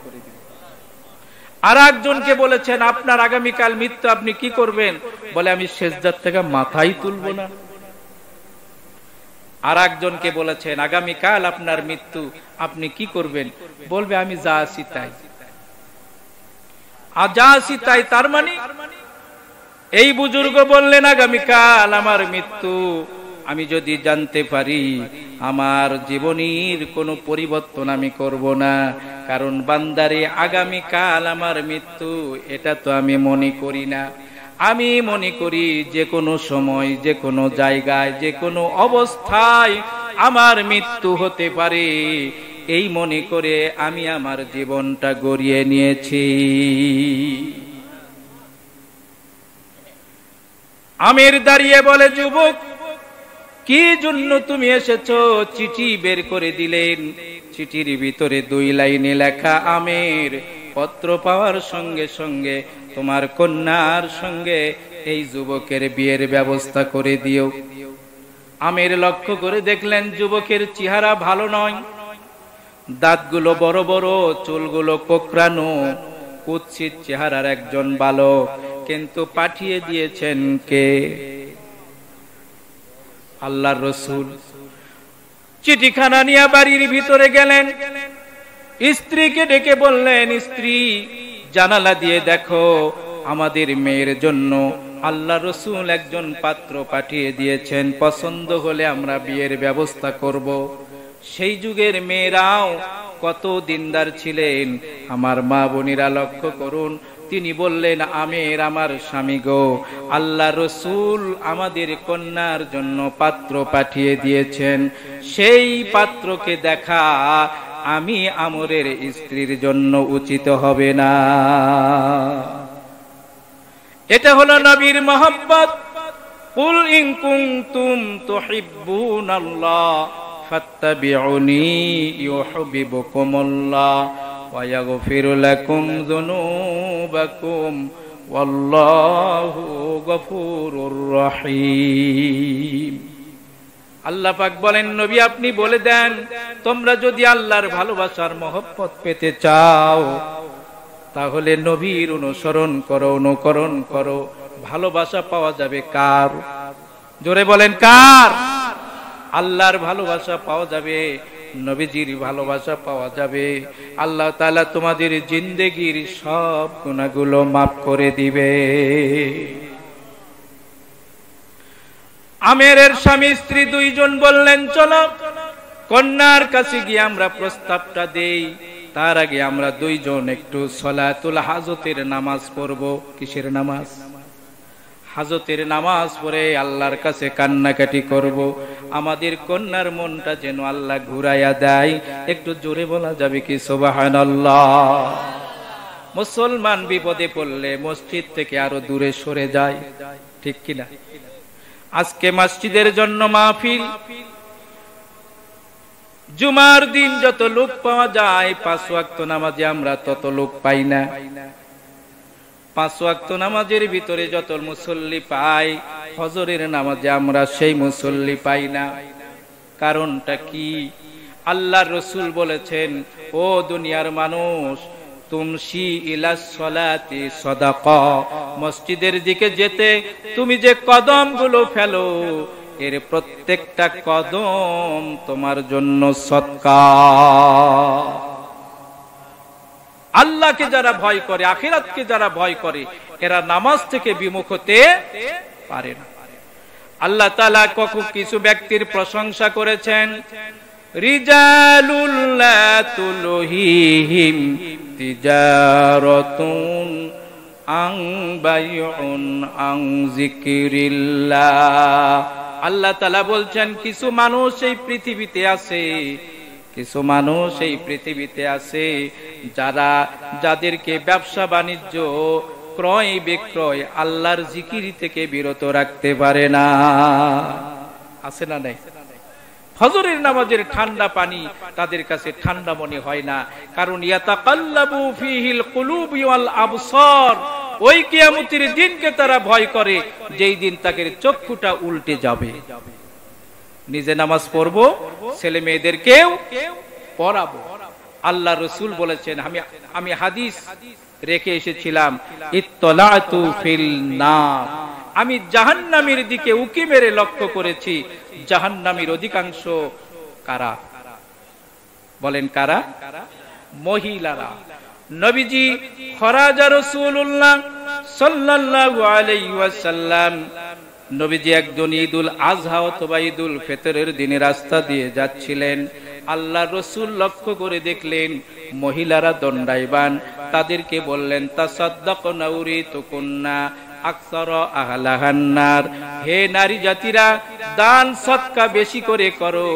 আরেকজনকে বলেছেন, আপনার আগামীকাল মৃত্যু, আপনি কি করবেন? বলে আমি সেজদার থেকে মাথাই তুলব না। আরেকজনকে বলেছেন, আগামীকাল আপনার মৃত্যু, আপনি কি করবেন? বলবে আমি যা আছি তাই। আর যা আছি তাই তার মানে এই বুজুর্গ বললেন, আগামীকাল আমার মৃত্যু, আমি যদি জানতে পারি আমার জীবনের কোনো পরিবর্তন আমি করব না, কারণ বান্দারে আগামীকাল আমার মৃত্যু এটা তো আমি মনে করি না। আমি মনে করি যে কোনো সময়, যে কোনো জায়গায়, যে কোনো অবস্থায় আমার মৃত্যু হতে পারে, এই মনে করে আমি আমার জীবনটা গড়িয়ে নিয়েছি। আমির দাঁড়িয়ে বলে, যুবক কি জন্য তুমি এসেছো? চিঠি বের করে দিলেন। চিঠির ভিতরে 2 লাইনে লেখা, আমির পত্র পাওয়ার সঙ্গে সঙ্গে তোমার কন্যার সঙ্গে এই যুবকের বিয়ের ব্যবস্থা করে দিও। আমির লক্ষ্য করে দেখলেন যুবকের চেহারা ভালো নয়, দাঁতগুলো বড় বড়, চুলগুলো কোকড়ানো, কুৎসিত চেহারার একজন বালক, কিন্তু পাঠিয়ে দিয়েছেন কে? আল্লাহর রাসূল। চিঠিখানা নিয়ে বাড়ির ভিতরে গেলেন, স্ত্রীকে ডেকে বললেন, স্ত্রী জানালা দিয়ে দেখো, আমাদের মেয়ের জন্য আল্লাহর রাসূল একজন পাত্র পাঠিয়ে দিয়েছেন, পছন্দ হলে আমরা বিয়ের ব্যবস্থা করব। সেই যুগের মেয়েরাও কত দিনদার ছিলেন, আমার মা বোনেরা লক্ষ্য করুন। তিনি বললেন, আমির আমার স্বামী গো, আল্লাহর রাসূল আমাদের কন্যার জন্য পাত্র পাঠিয়ে দিয়েছেন, সেই পাত্রকে দেখা আমি আমরের স্ত্রীর জন্য উচিত হবে না। এটা হলো নবীর মহব্বত। কুল ইন কুনতুম তুহিব্বুনাল্লাহ ফাত্তাবিউনি ইউহিব্বুকুমুল্লাহ ওয়া ইয়াগফিরু লাকুম যুনুবাকুম ওয়াল্লাহু গফুরুর রহিম। আল্লাহ পাক বলেন, নবী আপনি বলে দেন, তোমরা যদি আল্লাহর ভালোবাসার মহব্বত পেতে চাও তাহলে নবীর অনুসরণ করো, অনুকরণ করো। ভালোবাসা পাওয়া যাবে কার? জোরে বলেন কার? আল্লাহর ভালোবাসা পাওয়া যাবে, নবীজির ভালোবাসা পাওয়া যাবে। আল্লাহ তাআলা তোমাদের জিন্দেগির সব গুনাহগুলো মাফ করে দিবে। আমেরের স্বামী স্ত্রী 2 জন বললেন, চলো কন্যার কাছে গিয়ে আমরা প্রস্তাবটা দেই, তার আগে আমরা 2 জন একটু সলাতুল হাজতের নামাজ পড়ব। কিসের নামাজ? হাজতের নামাজ পড়ে আল্লাহর কাছে কান্নাকাটি করব, আমাদের কন্যার মনটা যেন আল্লাহ ঘুরাইয়া দেয়। একটু জোরে বলা যাবে কি সুবহানাল্লাহ? মুসলমান বিপদে পড়লে মসজিদ থেকে আরো দূরে সরে যায়, ঠিক কিনা? আজকে মসজিদের জন্য মাহফিল, জুমার দিন যত লোক পাওয়া যায় 5 ওয়াক্ত নামাজে আমরা তত লোক পাই না। 5 ওয়াক্ত নামাজের ভিতরে যত মুসল্লি পাই, ফজরের নামাজে আমরা সেই মুসল্লি পাই না। কারণটা কি? আল্লাহর রাসূল বলেছেন, ও দুনিয়ার মানুষ, তুমশি ইলা সলাতি সাদাকা, মসজিদের দিকে যেতে তুমি যে কদমগুলো ফেলো, এর প্রত্যেকটা কদম তোমার জন্য সদকা। আল্লাহকে যারা ভয় করে, আখিরাতকে যারা ভয় করে, এরা নামাজ থেকে বিমুখ হতে পারে না। আল্লাহ তাআলা কিছু ব্যক্তির প্রশংসা করেছেন, রিজালুল লা তুলহিহিম তিজারাতুন আন বাইউন আন যিকরিল্লাহ। আল্লাহ তাআলা বলছেন, কিছু মানুষ এই পৃথিবীতে আছে, কিছু মানুষ এই পৃথিবীতে আছে যাদেরকে ব্যবসা বাণিজ্য, ক্রয় বিক্রয় আল্লাহর জিকির থেকে বিরত রাখতে পারে না। আছে না নাই? ফজরের নামাজের ঠান্ডা পানি তাদের কাছে ঠান্ডা মনে হয় না, কারণ ইয়াতাকাল্লাবু ফীহিল কুলুবু ওয়াল আবসার, ওই কিয়ামতের দিনকে তারা ভয় করে, যেই দিন তাদের চক্ষুটা উল্টে যাবে। নিজে নামাজ পড়বো, ছেলে মেয়েদেরকেও পড়াবো। আল্লাহ রাসূল বলেছেন, আমি হাদিস রেখে এসেছিলাম, ইত্তলাতু ফিল নার, আমি জাহান্নামের দিকে উকি মেরে লক্ষ্য করেছি। জাহান্নামীর অধিকাংশ কারা? বলেন কারা? মহিলারা। নবীজি খরাজা রাসূলুল্লাহ সাল্লাল্লাহু আলাইহি ওয়াসাল্লাম, নবীজি একজন ঈদুল আযহা অথবা ঈদুল ফিতরের দিনে রাস্তা দিয়ে যাচ্ছিলেন। আল্লাহ রাসূল লক্ষ্য করে দেখলেন মহিলারা দণ্ডায়মান। তাদেরকে বললেন, তাসাদ্দাকনা উরিতুকুন্না আকসারা আহলাহান নার, হে নারী জাতিরা, দান সদকা বেশি করে করো,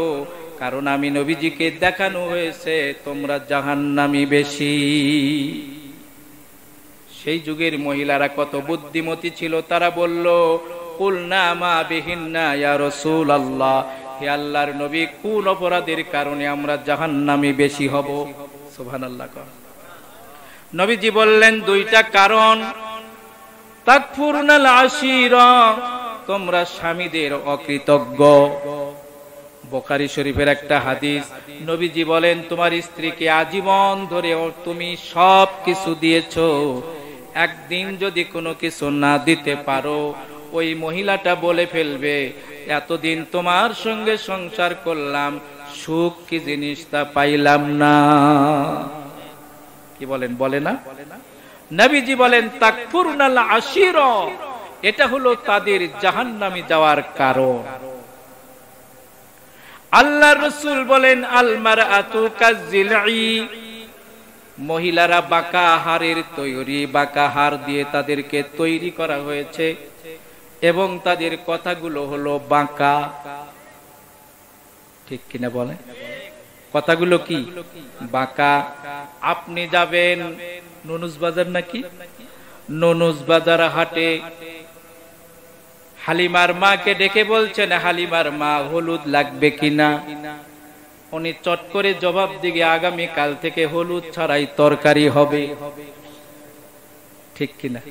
কারণ আমি নবীজিকে দেখানো হয়েছে তোমরা জাহান্নামী বেশি। সেই যুগের মহিলারা কত বুদ্ধিমতী ছিল, তারা বলল, কুলনা মা বিহিন্না ইয়া রাসূলুল্লাহ, হে আল্লাহর নবী, কোন অপরাধের কারণে আমরা জাহান্নামী বেশি হব? সুবহানাল্লাহ। নবীজি বললেন, 2টা কারণ। তাকফুরনাল আশীরা, তোমরা স্বামীদের অকৃতজ্ঞ। বুখারী শরীফের একটা হাদিস, নবীজি বলেন, তোমার স্ত্রীকে আজীবন ধরে তুমি সব কিছু দিয়েছো, একদিন যদি কোনো কিছু না দিতে পারো, ওই মহিলাটা বলে ফেলবে, এতদিন তোমার সঙ্গে সংসার করলাম, সুখ কি জিনিস তা পাইলাম না। কি বলেন? বলে না? নবীজি বলেন, তাকফুরনাল আশীরা, এটা হলো তাদের জাহান্নামে যাওয়ার কারণ। আল্লাহর রাসূল বলেন, আল মারআতু কাযিলঈ, মহিলারা বাঁকা হাড়ের তৈরি, বাঁকা হাড় দিয়ে তাদেরকে তৈরি করা হয়েছে এবং তাদের কথাগুলো হলো বাঁকা। ঠিক কিনা বলে? কথাগুলো কি? বাঁকা। আপনি যাবেন নুনুস বাজার, নাকি নুনুস বাজার হাটে, হালিমার মাকে ডেকে বলছেন, হালিমার মা, হলুদ লাগবে কিনা? উনি চট করে জবাব দিকে, আগামী কাল থেকে হলুদ ছাড়াই তরকারি হবে। ঠিক কিনা?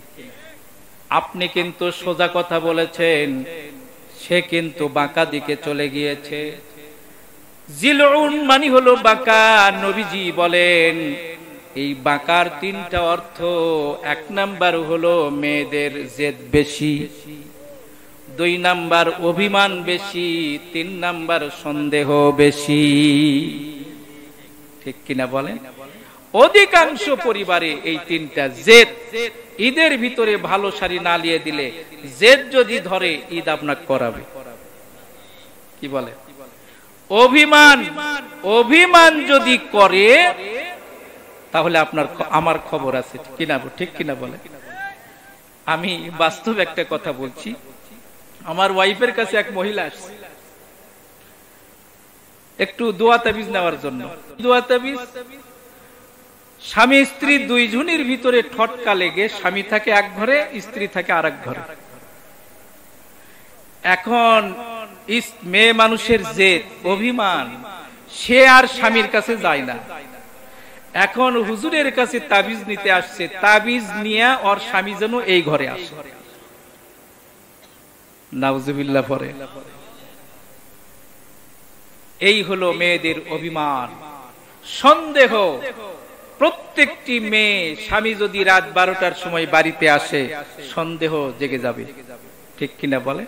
আপনি কিন্তু সোজা কথা বলেছেন, সে কিন্তু বাঁকা দিকে চলে গিয়েছে। জিলউন মানে হলো বাঁকা। নবীজি বলেন, এই বাঁকার 3টা অর্থ। 1 নাম্বার হলো মেয়েদের জেদ বেশি, 2 নাম্বার অভিমান বেশি, 3 নাম্বার সন্দেহ বেশি। ঠিক কিনা বলেন? অধিকাংশ পরিবারে এই 3টা জেদ। ঈদের ভিতরে ভালো শাড়ি না নিয়ে দিলে জেদ যদি ধরে, ঈদ আপনাকে করাবে। কি বলে? অভিমান যদি করে, তাহলে আমার খবর আছে। কিনা? ঠিক কিনা বলে? আমি বাস্তব একটা কথা বলছি। আমার ওয়াইফের কাছে এক মহিলা আসছে একটু দোয়া তাবিজ নেওয়ার জন্য। দোয়া তাবিজ, স্বামী স্ত্রী দুইজনের ভিতরে ঠটকা লেগে স্বামী থাকে এক ঘরে, স্ত্রী থাকে আরেক ঘরে। এখন মেয়ে মানুষের জেদ, অভিমান, সে আর স্বামীর কাছে যায় না। এখন হুজুরের কাছে তাবিজ নিতে আসছে, তাবিজ নিয়ে ওর স্বামী যেন এই ঘরে আসে। নাউজুবিল্লাহ পরে। এই হলো মেয়েদের অভিমান, সন্দেহ। প্রত্যেকটি মেয়ে স্বামী যদি রাত 12টার সময় বাড়িতে আসে, সন্দেহ জেগে যাবে, ঠিক কিনা বলে?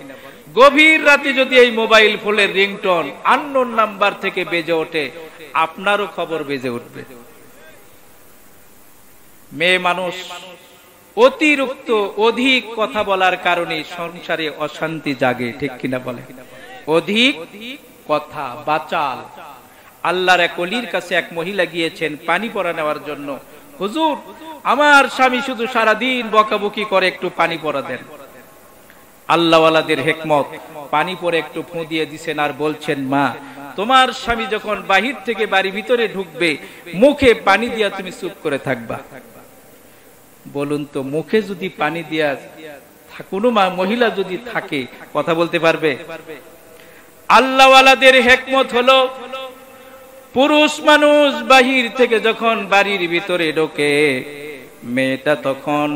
গভীর রাতে যদি এই মোবাইল ফোনের রিংটোন আননোন নাম্বার থেকে বেজে ওঠে, আপনারও খবর বেজে উঠবে। মেয়ে মানুষ অতিরিক্ত অধিক কথা বলার কারণে সংসারে অশান্তি জাগে, ঠিক কিনা বলে? অধিক কথা, বাচাল। আল্লাহর এক ওলির কাছে এক মহিলা গিয়েছেন পানি পড়া নেওয়ার জন্য। হুজুর, আমার স্বামী শুধু সারাদিন বকাবকি করে, একটু পানি পড়া দেন। আল্লাহওয়ালাদের হিকমত, পানি পরে একটু ফু দিয়ে দিছেন আর বলছেন, মা, তোমার স্বামী যখন বাহির থেকে বাড়ি ভিতরে ঢুকবে, মুখে পানি দিয়া তুমি চুপ করে থাকবা। বলুন তো, মুখে যদি পানি দিয়া কোনো মহিলা যদি থাকে, কথা বলতে পারবে? আল্লাহওয়ালাদের হিকমত হলো, পুরুষ মানুষ বাহির থেকে যখন বাড়ির ভিতরে ঢোকে, মেয়েটা তখন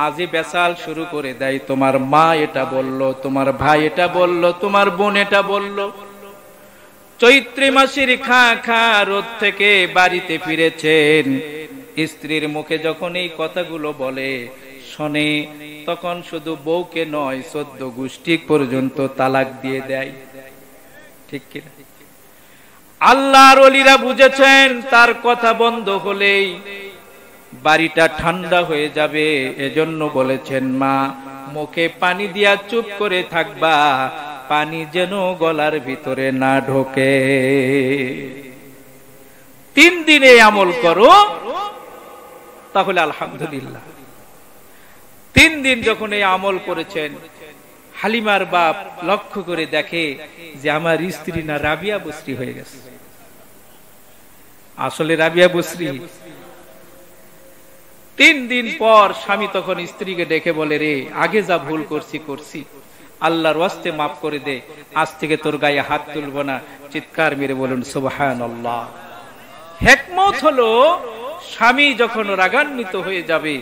আজে বেসাল শুরু করে দেয়। তোমার মা এটা বলল, তোমার ভাই এটা বলল, তোমার বোন এটা বলল। চৈত্রী মাসের খা খা রোদ থেকে বাড়িতে ফিরেছেন, স্ত্রীর মুখে যখন এই কথাগুলো বলে শোনে, তখন শুধু বউকে নয়, 14 গোষ্ঠী পর্যন্ত তালাক দিয়ে দেয়, ঠিক কিনা? আল্লাহর ওলিরা বুঝেছেন তার কথা বন্ধ হলেই বাড়িটা ঠান্ডা হয়ে যাবে। এজন্য বলেছেন, মা, মুখে পানি দিয়া চুপ করে থাকবা, পানি যেন গলার ভিতরে না ঢোকে। 3 দিনে আমল করো, তাহলে আলহামদুলিল্লাহ। 3 দিন যখন এই আমল করেছেন, হালিমার বাপ লক্ষ্য করে দেখে যে আমার স্ত্রী না রাবিয়া বসরি হয়ে গেছে। আসলে রাবিয়া বসরি। 3 দিন পর স্বামী তখন স্ত্রীকে ডেকে বলে, রে, আগে যা ভুল করছি, আল্লাহর ওয়াস্তে মাফ করে দে, আজ থেকে তোর গায়ে হাত তুলবো না। চিৎকার মেরে বলুন সুবহানাল্লাহ। হিকমত হলো, স্বামী যখন রাগান্বিত হয়ে যাবে,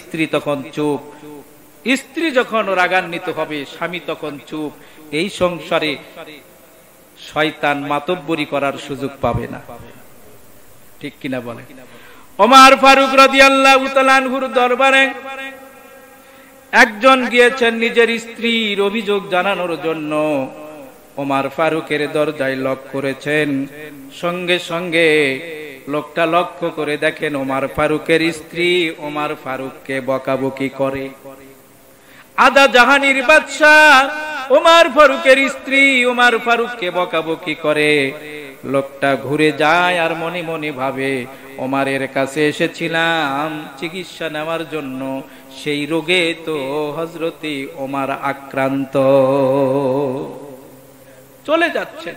স্ত্রী তখন চুপ। স্ত্রী যখন রাগান্বিত হবে, স্বামী তখন চুপ। এই সংসারে শয়তান মাতব্বরি করার সুযোগ পাবে না, ঠিক কিনা বলে? ওমর ফারুক রাদিয়াল্লাহু তাআলা আনহুর দরবারে একজন গিয়েছেন নিজের স্ত্রীর অভিযোগ জানানোর জন্য। ওমর ফারুকের দরজায় লক করেছেন। সঙ্গে সঙ্গে লোকটা লক্ষ্য করে দেখেন ওমর ফারুকের স্ত্রী ওমর ফারুককে বকাবকি করে। আদা জাহানের বাদশাহ ওমর ফারুকের স্ত্রী ওমর ফারুককে বকাবকি করে। লোকটা ঘুরে যায় আর মনে মনে ভাবে, ওমরের কাছে এসেছিলাম চিকিৎসা নেওয়ার জন্য, সেই রোগে তো হযরতে ওমর আক্রান্ত। চলে যাচ্ছে,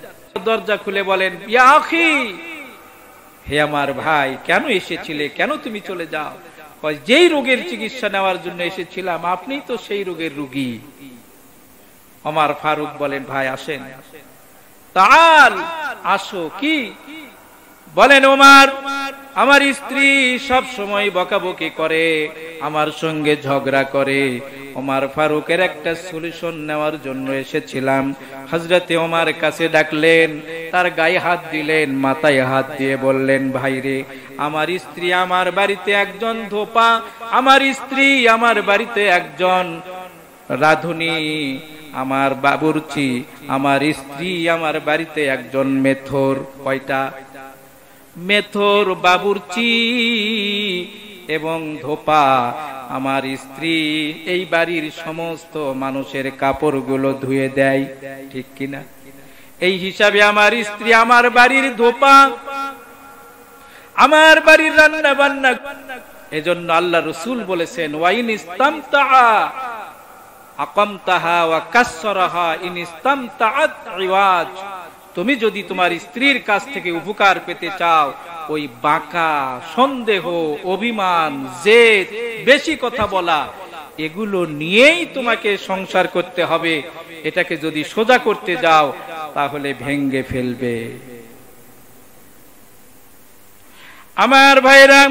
দরজা খুলে বলেন, ইয়া আখি, হে আমার ভাই, কেন এসেছিলে? কেন তুমি চলে যাও? যেই রোগের চিকিৎসা নেওয়ার জন্য এসেছিলাম, আপনি তো সেই রোগের রোগী। ওমর ফারুক বলেন, ভাই আসেন, তাআল, আসো। কি বলেন? ওমর, আমার স্ত্রী সব সময় বকাবকি করে, আমার সঙ্গে ঝগড়া করে। ওমর ফারুকের একটা সলিউশন নেওয়ার জন্য এসেছিলাম। হযরতে ওমর কাছে ডাকলেন, তার গায়ে হাত দিলেন, মাথায় হাত দিয়ে বললেন, ভাইরে, আমার স্ত্রী আমার বাড়িতে একজন ধোপা, আমার স্ত্রী আমার বাড়িতে একজন রাধুনী, আমার বাবুর্চি, আমার স্ত্রী আমার বাড়িতে একজন মেথর। কয়টা? মেথর, বাবুর্চি এবং ধোপা। আমার স্ত্রী এই বাড়ির সমস্ত মানুষের কাপড়গুলো ধুয়ে দেয়, ঠিক কিনা? এই হিসাবে আমার স্ত্রী আমার বাড়ির ধোপা, আমার বাড়ির রান্না বান্না এজন্য আল্লাহ রাসূল বলেছেন ওয়াইন ইস্তামতা আকামতাহা ওয়া কাসরাহা ইন ইস্তামতাআত ইওয়াজ, তুমি যদি তোমার স্ত্রীর কাছ থেকে উপকার পেতে চাও, ওই বাঁকা, সন্দেহ, অভিমান, জেদ, বেশি কথা বলা, এগুলো নিয়েই তোমাকে সংসার করতে হবে। এটাকে যদি সোজা করতে যাও তাহলে ভেঙ্গে ফেলবে। আমার ভাইরা,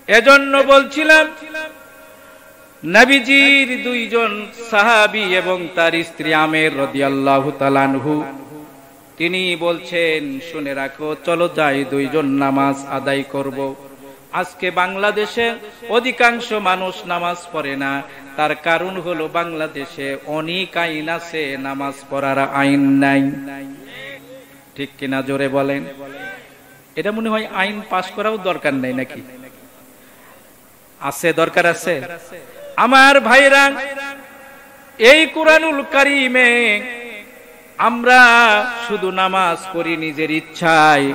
এজন্য বলছিলাম নবীজির দুইজন সাহাবী এবং তার স্ত্রী আমের রাদিয়াল্লাহু তাআলা আনহু, তিনি বলছেন শুনে রাখো, চলো যাই দুইজন নামাজ আদায় করব। আজকে বাংলাদেশে অধিকাংশ মানুষ নামাজ পড়ে না, তার কারণ হলো বাংলাদেশে অনেক আইন আছে, নামাজ পড়ার আইন নাই। ঠিক কিনা জোরে বলেন? এটা মনে হয় আইন পাশ করাও দরকার নাই নাকি? আছে, দরকার আছে। আমার ভাইরা, এই কুরআনুল কারীমে আমরা শুধু নামাজ পড়ি নিজের ইচ্ছায়,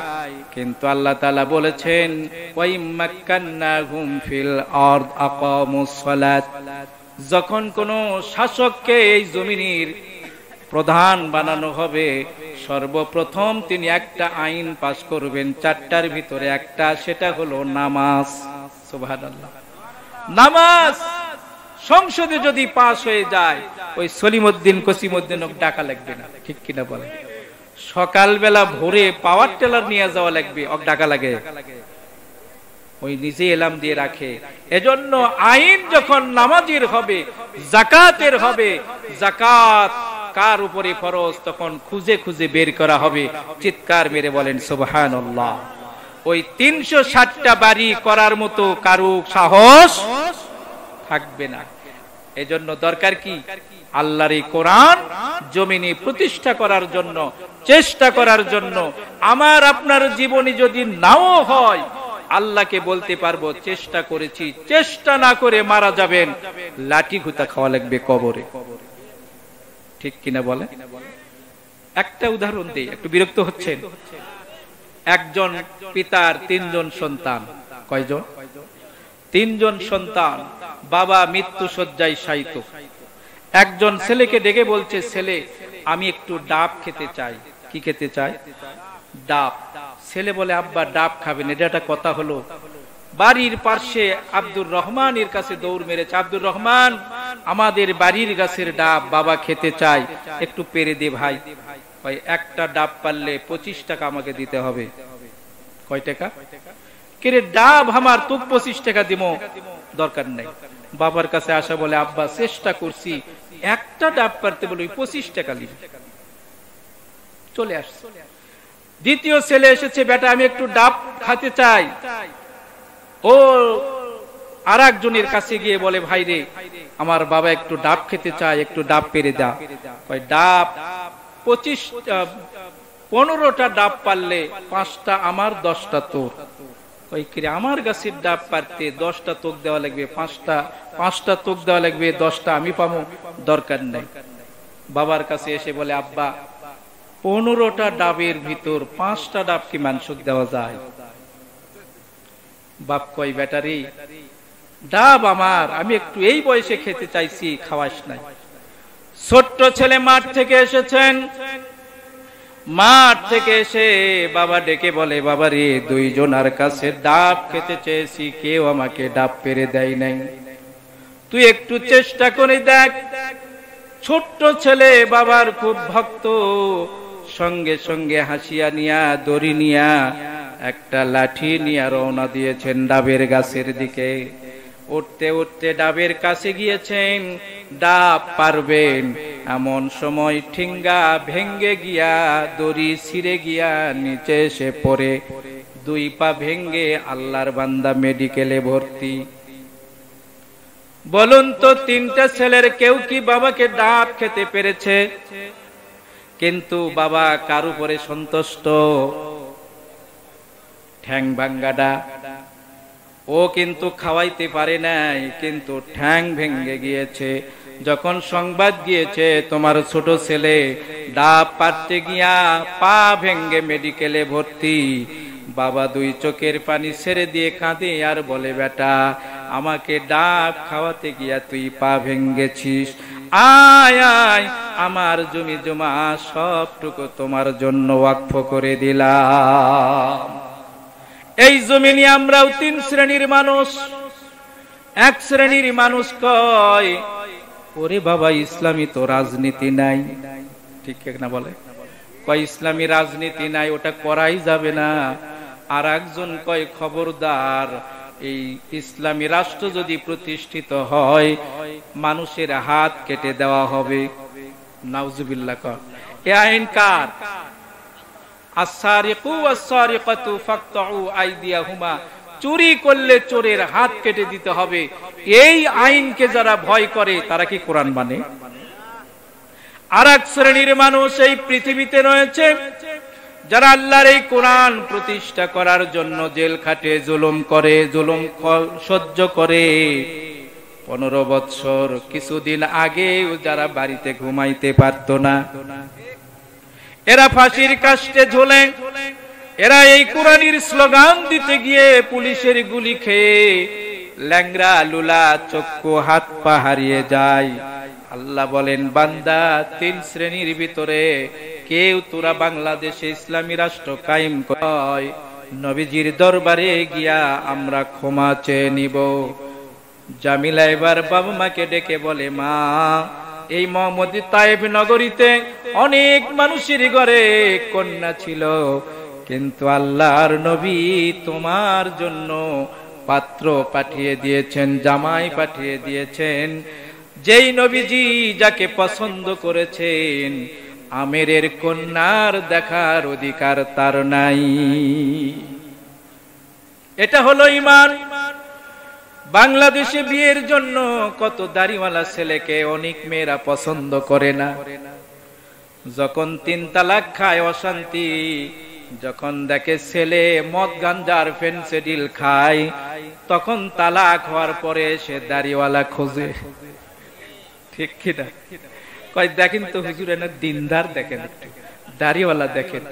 কিন্তু আল্লাহ তাআলা বলেছেন ওয়াইম্মাক্কান্নাহুম ফিল আরদ আকামুস সালাত, যখন কোন শাসককে এই জমিনের প্রধান বানানো হবে, সর্বপ্রথম তিনি একটা আইন পাশ করবেন, চারটার ভিতরে একটা, সেটা হলো নামাজ। সুবহানাল্লাহ। নামাজ সংসদে যদি পাস হয়ে যায়, ওই সলিমউদ্দিন কসিমউদ্দিন ডাকা লাগবে না। ঠিক কিনা বলেন? সকালবেলা ভোরে পাওয়ার টেলার নিয়ে যাওয়া লাগবে, ডাকা লাগে, ওই নিজে এলাম দিয়ে রাখে। এজন্য আইন যখন নামাজের হবে, যাকাতের হবে, যাকাত কার উপরে ফরজ, তখন খুঁজে খুঁজে বের করা হবে। চিৎকার মেরে বলেন সুবহানাল্লাহ। ওই 360টা বাড়ি করার মতো কারো সাহস থাকবে না। এজন্য দরকার কি? আল্লাহর এই কোরআন জমিনে প্রতিষ্ঠা করার জন্য, চেষ্টা করার জন্য। আমার আপনার জীবনে যদি নাও হয়, আল্লাহকে বলতে পারবো চেষ্টা করেছি, চেষ্টা না করে মারা যাবেন, লাঠি ঘুতা খাওয়া লাগবে কবরে। ঠিক কিনা বলে? একটা উদাহরণ দেই, একটু বিরক্ত হচ্ছেন। একজন পিতার 3 জন সন্তান। কয়জন? 3 জন সন্তান। বাবা মৃত্যু শয্যায় শায়িত। একজন ছেলেকে ডেকে বলছে, ছেলে আমি একটু ডাব খেতে চাই। কি খেতে চাই? ডাব। ছেলে বলে, আব্বা ডাব খাবেন, এটা একটা কথা হলো? বাড়ির পাশে আব্দুর রহমানের কাছে দৌড় মেরেছে, আব্দুর রহমান আমাদের বাড়ির গাছের ডাব বাবা খেতে চাই, একটু পেরে দে ভাই। কয় একটা ডাব পারলে 25 টাকা আমাকে দিতে হবে। কয় টাকা? কেরে ডাব আমার, তো 25 টাকা দিব, দরকার নাই। বাবার কাছে আসা বলে, আব্বা চেষ্টা করছি, একটা ডাব পারতে বলে 25 টাকা নিবি। চলে আসছে। দ্বিতীয় ছেলে এসেছে, বেটা আমি একটু ডাব খেতে চাই। ও আরেকজনের কাছে গিয়ে বলে, ভাই রে আমার বাবা একটু ডাব খেতে চায়, একটু ডাব পেরে দাও। কয় ডাব 15টা ডাব পারলে 5টা আমার, 10টা তোর। কই কি আমার গাছের ডাব পারতে 10টা তোক দেওয়া লাগবে, 5টা তোক দেওয়া লাগবে, 10টা আমি পাবো, দরকার নাই। বাবার কাছে এসে বলে, আব্বা 15টা ডাবের ভিতর 5টা ডাব কি মানসুক দেওয়া যায়? বাপ কই, ব্যাটারি ডাব আমার, আমি একটু এই বয়সে খেতে চাইছি, খাওয়াস নাই। ছোট্ট ছেলে মাঠ থেকে এসেছেন। মাঠ থেকে এসে বাবা ডেকে বলে, বাবা রে 2 জনের কাছে ডাব খেতে চেয়েছি, কেউ আমাকে ডাব পেরে দেয় নাই, তুই একটু চেষ্টা করে দেখ। ছোট্ট ছেলে বাবার খুব ভক্ত, সঙ্গে সঙ্গে হাসিয়া নিয়া, দড়ি নিয়া, একটা লাঠি নিয়ে রওনা দিয়েছেন ডাবের গাছের দিকে। উঠতে উঠতে ডাবের কাছে গিয়েছেন, ডাব পারবেন, এমন সময় ঠিঙ্গা ভেঙ্গে গিয়া, দড়ি ছিঁড়ে গিয়া নিচে এসে পড়ে 2 পা ভেঙ্গে আল্লাহর বান্দা মেডিকেলে ভর্তি। বলুন তো 3টা ছেলের কেউ কি বাবাকে ডাব খেতে পেরেছে? কিন্তু বাবা কার উপরে সন্তুষ্ট? ঠ্যাং ভাঙ্গাডা। ও কিন্তু খাওয়াইতে পারে নাই, কিন্তু ঠ্যাং ভেঙ্গে গিয়েছে। যখন সংবাদ গিয়েছে তোমার ছোট ছেলে ডাব পারতে গিয়া পা ভেঙ্গে মেডিকেলে ভর্তি, বাবা দুই চোখের পানি ছেড়ে দিয়ে কাঁদে আর বলে, বেটা আমাকে ডাব খাওয়াতে গিয়া তুই পা ভেঙ্গেছিস, আয় আয় আমার জমি জমা সবটুকু তোমার জন্য ওয়াকফ করে দিলাম। এই জমিনে আমরাও তিন শ্রেণীর মানুষ। এক শ্রেণীর মানুষ কয়, ওরে বাবা ইসলামী তো রাজনীতি নাই, ঠিক না বলে, কয় ইসলামী রাজনীতি নাই, ওটা করাই যাবে না। আর একজন কয়, খবরদার এই ইসলামী রাষ্ট্র যদি প্রতিষ্ঠিত হয় মানুষের হাত কেটে দেওয়া হবে। নাউজুবিল্লাহ। এ আইন কার? আস-সারিকু ওয়াস-সারিকাতু ফাকতাউ আইদিয়াহুমা, চুরি করলে চোরের হাত কেটে দিতে হবে। এই আইনকে যারা ভয় করে তারা কি কোরআন মানে? আর এক শ্রেণীর মানুষ এই পৃথিবীতে রয়েছে যারা আল্লাহর এই কোরআন প্রতিষ্ঠা করার জন্য জেল খাটে, জুলুম করে, জুলুম সহ্য করে। 15 বছর কিছুদিন আগেও যারা বাড়িতে ঘুমাইতে পারত না, এরা ফাঁসির কাস্টে ঝোলে। এরা এই কোরআনের স্লোগান দিতে গিয়ে পুলিশের গুলি খেয়ে ল্যাংড়া লুলা চক্ষু হাত পা হারিয়ে যায়। আল্লাহ বলেন, বান্দা তিন শ্রেণীর ভিতরে কেউ তোরা বাংলাদেশে ইসলামী রাষ্ট্র কায়েম কর, নবীজির দরবারে গিয়া আমরা ক্ষমা চেয়ে নিব। জামিলা এবার বাবা মাকে ডেকে বলে, মা এই মোহাম্মদী তায়েব নগরীতে অনেক মানুষের ঘরে কন্যা ছিল, কিন্তু আল্লাহর নবী তোমার জন্য পাত্র পাঠিয়ে দিয়েছেন, জামাই পাঠিয়ে দিয়েছেন, যেই নবীজি যাকে পছন্দ করেছেন আমেরের কন্যার দেখার অধিকার তার নাই। এটা হলো ঈমান। বাংলাদেশে বিয়ের জন্য কত দাড়িওয়ালা ছেলেকে অনেক মেয়েরা পছন্দ করে না। যখন 3 তালাক খায় অশান্তি, যখন দেখে ছেলে মদ গাঞ্জার ফেনসিডিল খায়, তখন তালাক হওয়ার পরে সে দাড়িওয়ালা খোঁজে। ঠিক কিনা? কয় দেখেন তো হুজুর, এনে দিনদার দেখেন, একটু দাড়িওয়ালা দেখেন,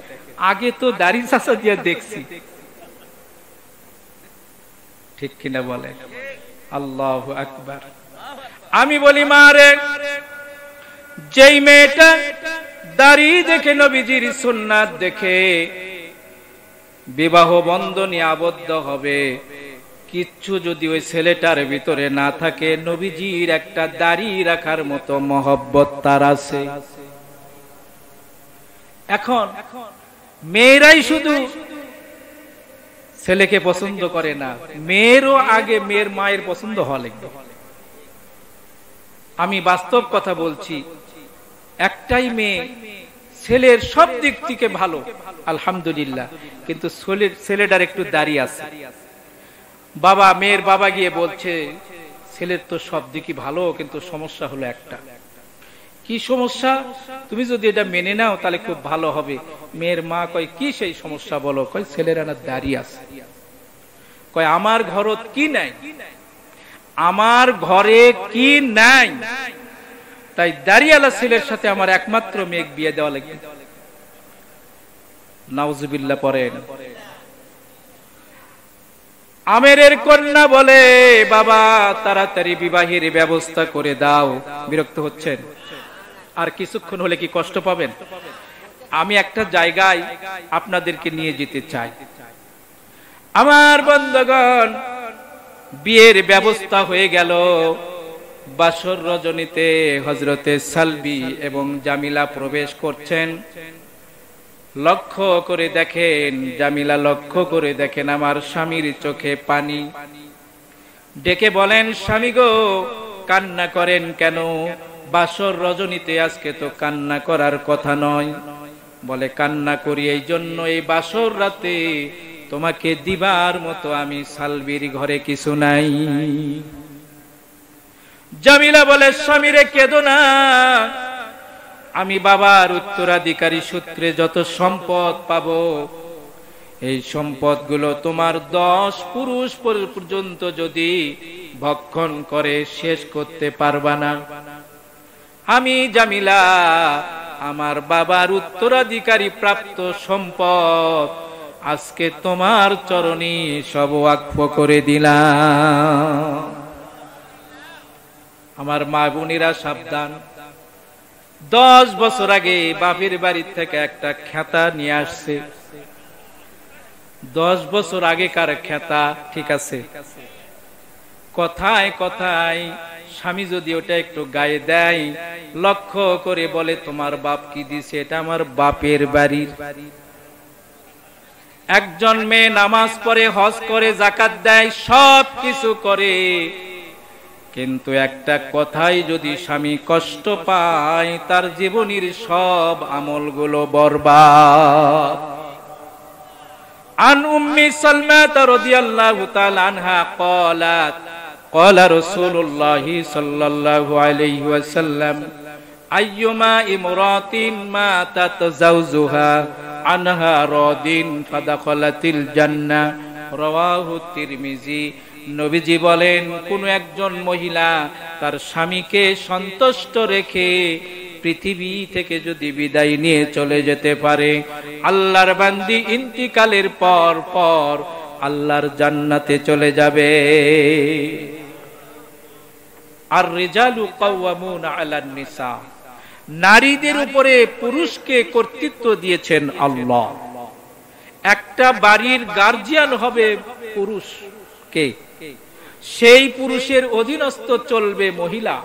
আগে তো দাড়ি চাচা দিয়ে দেখছি। ঠিক কিনা বলে? আল্লাহু আকবার। আমি বলি, মারে যেই মেয়েটা দাড়ি দেখে নবীজির সুন্নাত দেখে বিবাহ বন্ধনে আবদ্ধ হবে, কিচ্ছু যদি ওই ছেলেটার ভিতরে না থাকে, নবীজির একটা দাড়ি রাখার মতো মহব্বত তার আছে। এখন মেয়েরাই শুধু ছেলেকে পছন্দ করে না, মেয়েরও আগে মেয়ের মায়ের পছন্দ হওয়া লাগবে। আমি বাস্তব কথা বলছি, একটাই মেয়ে, ছেলের সব দিক থেকে ভালো আলহামদুলিল্লাহ, কিন্তু ছেলেটার একটু দাড়ি আছে। বাবা, মেয়ের বাবা গিয়ে বলছে, ছেলের তো সব দিকই ভালো, কিন্তু সমস্যা হলো একটা। কি সমস্যা? তুমি যদি এটা মেনে নাও তাহলে খুব ভালো হবে। মেয়ের মা কয়, কি সেই সমস্যা বলো? কয়, ছেলের না দাড়ি আছে। কয়, আমার ঘরত কি নাই? আমার ঘরে কি নাই? তাই দাড়িওয়ালা ছেলের সাথে আমার একমাত্র মেয়ে বিয়ে দেওয়া লাগবে। নাউজুবিল্লাহ পড়েন। আমেরের কন্যা বলে, বাবা তাড়াতাড়ি বিবাহের ব্যবস্থা করে দাও। বিরক্ত হচ্ছেন? আর কিছুক্ষণ হলে কি কষ্ট পাবেন? আমি একটা জায়গায় আপনাদেরকে নিয়ে যেতে চাই। আমার বন্ধুগণ, বিয়ের ব্যবস্থা হয়ে গেল। বাসর রজনীতে হযরতে সালবি এবং জামিলা প্রবেশ করছেন। লক্ষ্য করে দেখেন, জামিলা লক্ষ্য করে দেখেন আমার স্বামীর চোখে পানি। ডেকে বলেন, স্বামী গো, কান্না করেন কেন? বাসর রজনীতে আজকে তো কান্না করার কথা নয়। বলে, কান্না করি এই জন্য, এই বাসর রাতে তোমাকে দিবার মতো আমি সালবির ঘরে কিছু নাই। জামিলা বলে, স্বামীরে কেঁদো না, আমি বাবার উত্তরাধিকারী সূত্রে যত সম্পদ পাবো, এই সম্পদগুলো তোমার 10 পুরুষ পর্যন্ত যদি ভক্ষণ করে শেষ করতে পারবা না। আমি জামিলা আমার বাবার উত্তরাধিকারী প্রাপ্ত সম্পদ আজকে তোমার চরণে সব ওয়াকফ করে দিলাম। আমার মা বোনেরা সাবধান, 10 বছর আগে বাপের বাড়ি থেকে একটা খেতা নিয়ে আসছে। 10 বছর আগেকার খেতা, ঠিক আছে, কথায় কথায় স্বামী যদি ওটা একটু গায়ে দেয়, লক্ষ্য করে বলে তোমার বাপ কি দিছে, এটা আমার বাপের বাড়ির। একজন মেয়ে নামাজ পড়ে, হজ করে, যাকাত দেয়, সব কিছু করে, কিন্তু একটা কথাই যদি স্বামী কষ্ট পায়, তার জীবনের সব আমলগুলো বরবাদ। আন উম্মি সালমা রাদিয়াল্লাহু তাআলা আনহা ক্বালাত ক্বালা রাসূলুল্লাহ সাল্লাল্লাহু আলাইহি ওয়াসাল্লাম আইয়ুমা ইমরাতিন মাতাত যাওজুহা আনহা রাদিন ফাদাখালাতিল জান্নাহ, রাওয়াহু তিরমিজি। নবীজি বলেন, কোন একজন মহিলা তার স্বামীকে সন্তুষ্ট রেখে পৃথিবী থেকে যদি বিদায় নিয়ে চলে যেতে পারে, আল্লাহর বান্দি ইন্তিকালের পর পর আল্লাহর জান্নাতে চলে যাবে। আর রিজালু কাওয়ামুনা আলান নিসা, নারীদের উপরে পুরুষকে কর্তৃত্ব দিয়েছেন আল্লাহ। একটা বাড়ির গার্জিয়ান হবে পুরুষ, কে? সেই পুরুষের অধীনস্থ চলবে মহিলা।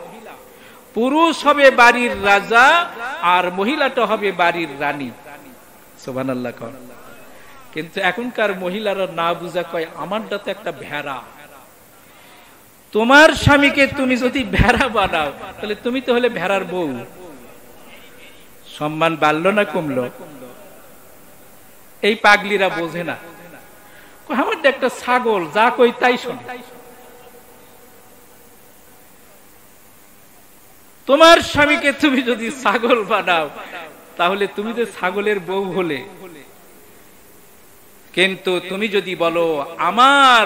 পুরুষ হবে বাড়ির রাজা আর মহিলাটা হবে বাড়ির রানী। সুবহানাল্লাহ। কিন্তু এখনকার মহিলারা না বুঝা কয়, আমারটা তো একটা ভেড়া। তোমার স্বামীকে তুমি যদি ভেড়া বানাও, তাহলে তুমি তো হলে ভেড়ার বউ। সম্মান বাড়লো না কমলো? এই পাগলিরা বোঝে না, আমারটা একটা ছাগল, যা কই তাই শোনে। তোমার স্বামীকে তুমি যদি ছাগল বানাও, তাহলে তুমি তো ছাগলের বউ হলে। কিন্তু তুমি যদি বলো আমার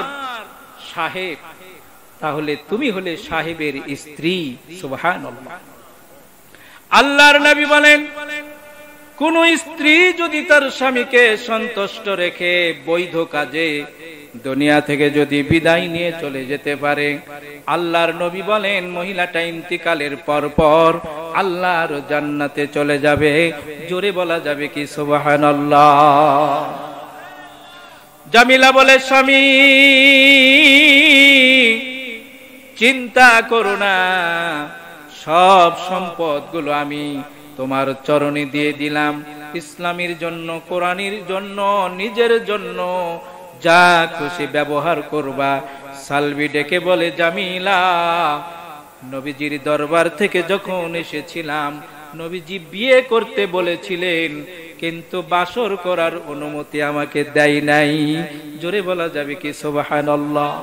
সাহেব, তাহলে তুমি হলে সাহেবের স্ত্রী। সুবহানাল্লাহ। আল্লাহর নবী বলেন, কোন স্ত্রী যদি তার স্বামীকে সন্তুষ্ট রেখে বৈধ কাজে দুনিয়া থেকে যদি বিদায় নিয়ে চলে যেতে পারে, আল্লাহর নবী বলেন মহিলাটা ইন্তিকালের পর পর আল্লাহর জান্নাতে চলে যাবে। জোরে বলা যাবে কি সুবহানাল্লাহ? জামিলা বলে, স্বামী চিন্তা করো না, সব সম্পদগুলো আমি তোমার চরণে দিয়ে দিলাম। ইসলামের জন্য, কোরআনের জন্য, নিজের জন্য যা খুশি ব্যবহার করবা। সালবি ডেকে বলে, জামিলা, নবীজির দরবার থেকে যখন এসেছিলাম, নবীজি বিয়ে করতে বলেছিলেন, কিন্তু বাসর করার অনুমতি আমাকে দেয় নাই। জোরে বলা যাবে কি সুবহানাল্লাহ?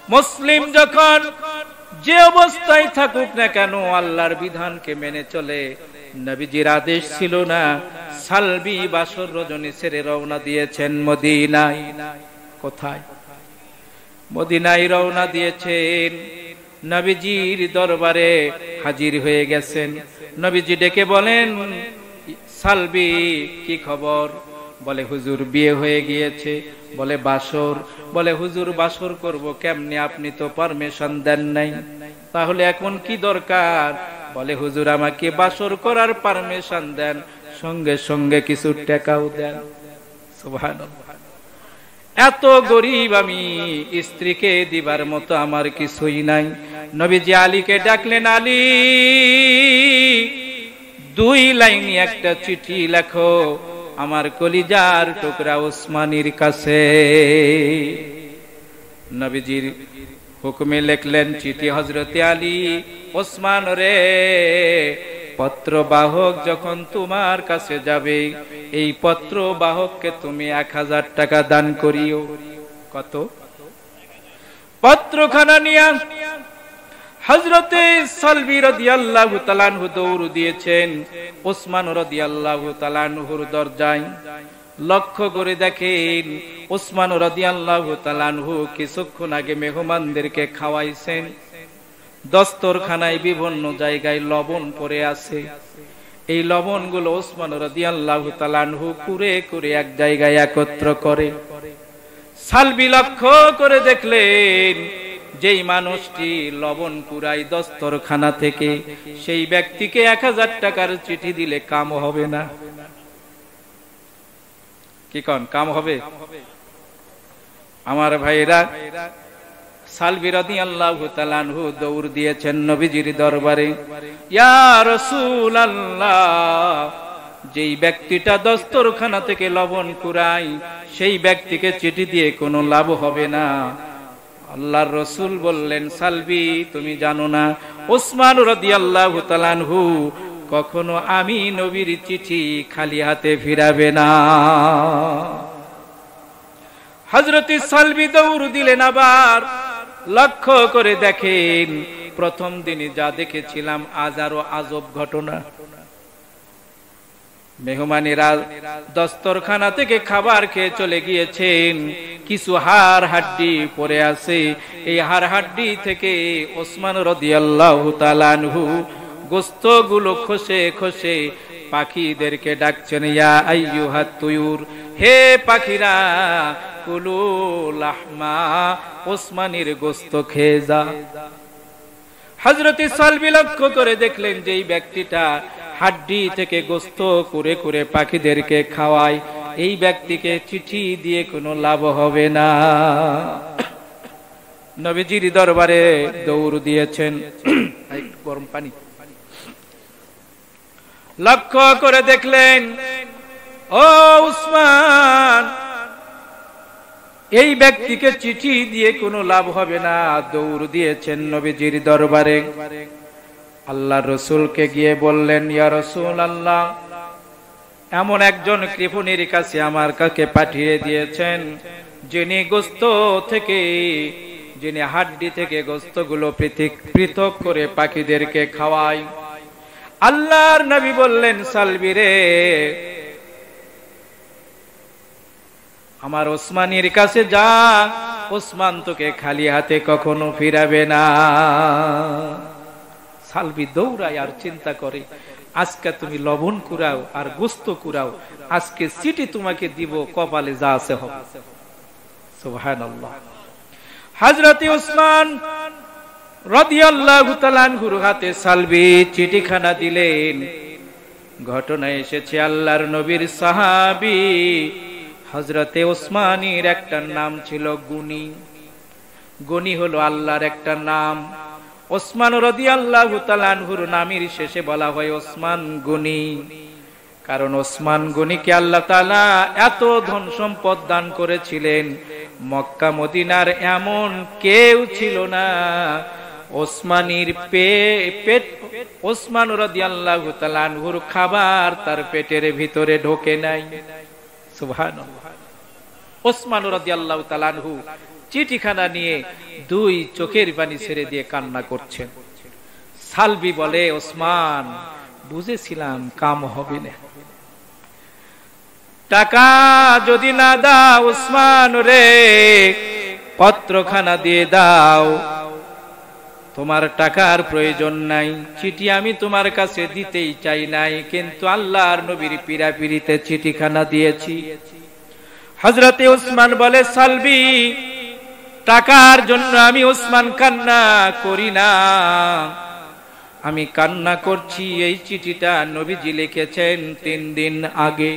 মুসলিম যখন যে অবস্থায় থাকুক না কেন, আল্লাহর বিধানকে মেনে চলে। নবীজির আদেশ ছিল না, সালবি বাসর রজনী ছেড়ে রওনা দিয়েছেন মদিনায়। কোথায়? মদিনায় রওনা দিয়েছেন। নবীজির দরবারে হাজির হয়ে গেছেন। নবীজি ডেকে বলেন, সালবি কি খবর? বলে, হুজুর বিয়ে হয়ে গিয়েছে। বলে, বাসর? বলে, হুজুর বাসর করব কেমনে, আপনি তো পারমিশন দেন নাই, তাহলে এখন কি দরকার? বলে, হুজুর আমাকে বাসর করার পারমিশন দেন, সঙ্গে সঙ্গে কিছু টাকাও দেন। সুবহানাল্লাহ। এত গরিব আমি, স্ত্রীকে দিবার মতো আমার কিছুই নাই। নবীজি আলীকে ডাকলেন, আলী 2 লাইনে একটা চিঠি লেখো আমার কলিজার টুকরা ওসমানীর কাছে। নবীজির হুকুমে লিখলেন চিঠি, হযরতে আলী, ওসমান রে, পত্র বাহক যখন তোমার কাছে যাবে, এই পত্র বাহককে তুমি 1000 টাকা দান করিও। কত? পত্রখানা নিয়ে হযরতে সালবি রাদিয়াল্লাহু তাআলা আনহু দৌড় দিয়েছেন ওসমান রাদিয়াল্লাহু তাআলা আনহুর দরজায়। লক্ষ্য করে দেখেন, ওসমান রাদিয়াল্লাহু তাআলা আনহু কিছুক্ষণ আগে মেহমানদেরকে খাওয়াইছেন। দস্তরখানায় বিভিন্ন জায়গায় লবণ পড়ে আছে। এই লবণগুলো ওসমান রাদিয়াল্লাহু তাআলা আনহু কুরে কুরে এক জায়গায় একত্র করে। সালবি লক্ষ্য করে দেখলেন যেই মানুষটি লবণ কুড়াই দস্তরখানা থেকে, সেই ব্যক্তিকে 1000 টাকার চিঠি দিলে কাম হবে না। কি কোন কাম হবে? আমার ভাইরা, সালবি রাদিয়াল্লাহু তাআলা আনহু দৌড় দিয়েছেন নবীজির দরবারে। ইয়া রাসূলুল্লাহ, যেই ব্যক্তিটা দস্তরখানা থেকে লবণ কুড়ায় সেই ব্যক্তিকে চিঠি দিয়ে কোনো লাভ হবে না। আল্লাহর রাসূল বললেন, সালবি তুমি জানো না ওসমান রাদিয়াল্লাহু তাআলা আনহু কখনো আমি নবীর চিঠি খালি হাতে ফিরাবে না। হযরত সালবি দৌড় দিলেন, আবার লক্ষ্য করে দেখেন প্রথম দিনে যা দেখেছিলাম আজ আরো আজব ঘটনা। মেহমানেরা দস্তরখানা থেকে খাবার খেয়ে চলে গিয়েছেন, কিছু হাড় হাড্ডি পড়ে আছে। এই হাড় হাড্ডি থেকে ওসমান রাদিয়াল্লাহু তাআলা আনহু গোশতগুলো খসে খসে পাখিদেরকে ডাকছেন, ইয়া আইয়ুহাত তুয়ুর, হে পাখিরা, কুলু লাহমা, ওসমানের গোশত খেয়ে যা। হযরত সালবি লক্ষ্য করে দেখলেন যে এই ব্যক্তিটা হাড্ডি থেকে গোশত কুরে কুরে পাখিদেরকে খাওয়ায়, এই ব্যক্তিকে চিঠি দিয়ে কোনো লাভ হবে না। নবীজির দরবারে দৌড় দিয়েছেন, গরম পানি। লক্ষ্য করে দেখলেন, ও উসমান, এই ব্যক্তিকে চিঠি দিয়ে কোনো লাভ হবে না। দৌড় দিয়েছেন নবীজির দরবারে। আল্লাহর রাসূলকে গিয়ে বললেন, ইয়া রাসূলুল্লাহ, এমন একজন কৃপণের কাছে আমার কাছে পাঠিয়ে দিয়েছেন, যিনি গোশত থেকে, যিনি হাড্ডি থেকে গোশতগুলো পৃথক করে পাখিদেরকে খাওয়ায়। আল্লাহর নবী বললেন, সালবি রে, আমার ওসমানের কাছে যা, ওসমান তোকে খালি হাতে কখনো ফিরাবে না। সালবি দৌড়ায় আর চিন্তা করে, আজকে তুমি লবণ কুড়াও আর গোশত কুড়াও, আজকে চিঠি তোমাকে দিব, কপালে যা আছে হবে। সুবহানাল্লাহ। হযরত ওসমান রাদিয়াল্লাহু তাআলা আনহুর হাতে সালবি চিঠিখানা দিলেন। ঘটনা এসেছে আল্লাহর নবীর সাহাবী হযরতে ওসমানের একটা নাম ছিল গুনি। গুনি হলো আল্লাহর একটা নাম। ওসমান রাদিয়াল্লাহু তাআলা আনহুর নামের শেষে বলা হয় ওসমান গনি, কারণ ওসমান গনিকে আল্লাহ তাআলা এত ধন সম্পদ দান করেছিলেন, মক্কা মদিনার এমন কেউ ছিল না ওসমানীর পেট, ওসমান রাদিয়াল্লাহু তাআলা আনহুর খাবার তার পেটের ভিতরে ঢোকে নাই। সুবহানাল্লাহ। ওসমান রাদিয়াল্লাহু তাআলা আনহু চিঠিখানা নিয়ে দুই চোখের পানি ছেড়ে দিয়ে কান্না করছেন। সালবি বলে, ওসমান, বুঝেছিলাম কাম হবে না, টাকা যদি না দাও ওসমান রে, পত্রখানা দিয়ে দাও, তোমার টাকার প্রয়োজন নাই, চিঠি আমি তোমার কাছে দিতেই চাই নাই, কিন্তু আল্লাহর নবীর পীড়াপিড়িতে চিঠিখানা দিয়েছি। হযরতে ওসমান বলে, সালবি, টাকার জন্য আমি ওসমান কান্না করি না, আমি কান্না করছি এই চিঠিটা নবীজি লিখেছেন 3 দিন আগে।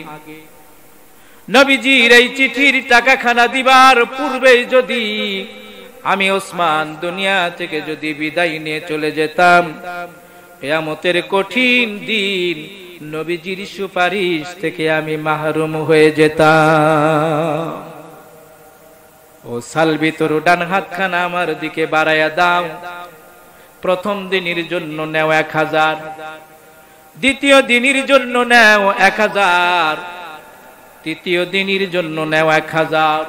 নবীজির এই চিঠির টাকাখানা দিবার পূর্বে যদি আমি ওসমান দুনিয়া থেকে যদি বিদায় নিয়ে চলে যেতাম, কিয়ামতের কঠিন দিন নবীজির সুপারিশ থেকে আমি মাহরুম হয়ে যেতাম। ও সালবি, তোর ডান হাতখানা আমার দিকে বাড়ায়া দাও। প্রথম দিনের জন্য নেও 1000, দ্বিতীয় দিনের জন্য নেও 1000, তৃতীয় দিনের জন্য নেও 1000,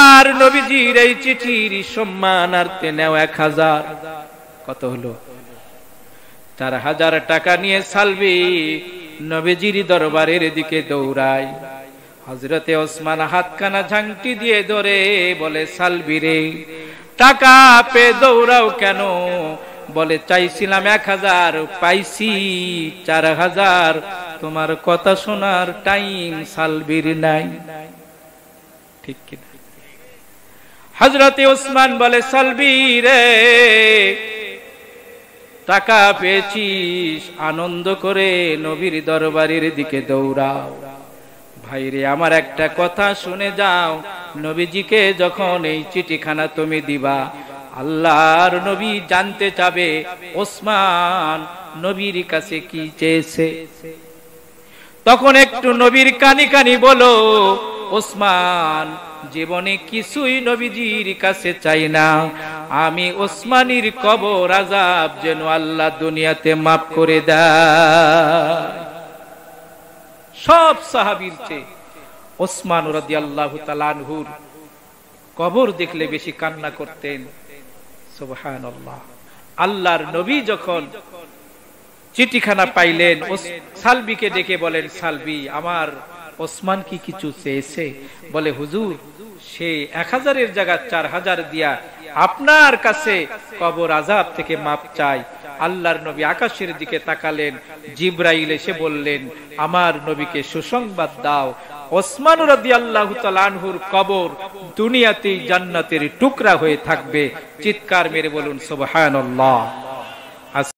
আর নবীজির এই চিঠির সম্মানার্থে নেও 1000। কত হলো? 4000 টাকা নিয়ে সালবি নবীজির দরবারের দিকে দৌড়ায়। হযরতে ওসমান হাতখানা ঝাংটি দিয়ে ধরে বলে, সালবি রে, টাকা পেয়ে দৌড়াও কেন? বলে চাইছিলাম 1000, পাইছি 4000, তোমার কথা শোনার টাইম সালবির নাই। ঠিক কিনা? হযরতে ওসমান বলে সালবি রে, টাকা পেয়েছিস, আনন্দ করে নবীর দরবারের দিকে দৌড়াও। ভাইরে আমার একটা কথা শুনে যাও, নবীজিকে যখন এই চিঠিখানা তুমি দিবা, আল্লাহর নবী জানতে চাবে ওসমান নবীর কাছে কি চেয়েছে। তখন একটু নবীর কানি কানি বলো, ওসমান জীবনে কিছুই নবীজির কাছে চাই না, আমি ওসমানীর কবর আযাব যেন আল্লাহ দুনিয়াতে মাফ করে দেয়। সব সাহাবীর চেয়ে ওসমান রাদিয়াল্লাহু তাআলা আনহুর কবর দেখলে বেশি কান্না করতেন। সুবহানাল্লাহ। আল্লাহর নবী যখন চিঠিখানা পাইলেন, সালবিকে ডেকে বলেন, সালবি আমার ওসমান কি কিছু চেয়েছে? বলে হুজুর সে 1000-এর জায়গায় 4000 দিয়া আপনার কাছে কবর আযাব থেকে মাপ চাই। আল্লাহর নবী আকাশের দিকে তাকালেন, জিবরাইল এসে বললেন, আমার নবীকে সুসংবাদ দাও, ওসমান রাদিয়াল্লাহু তাআলা আনহুর কবর দুনিয়াতেই জান্নাতের টুকরা হয়ে থাকবে। চিৎকার মেরে বলুন সুবহানাল্লাহ।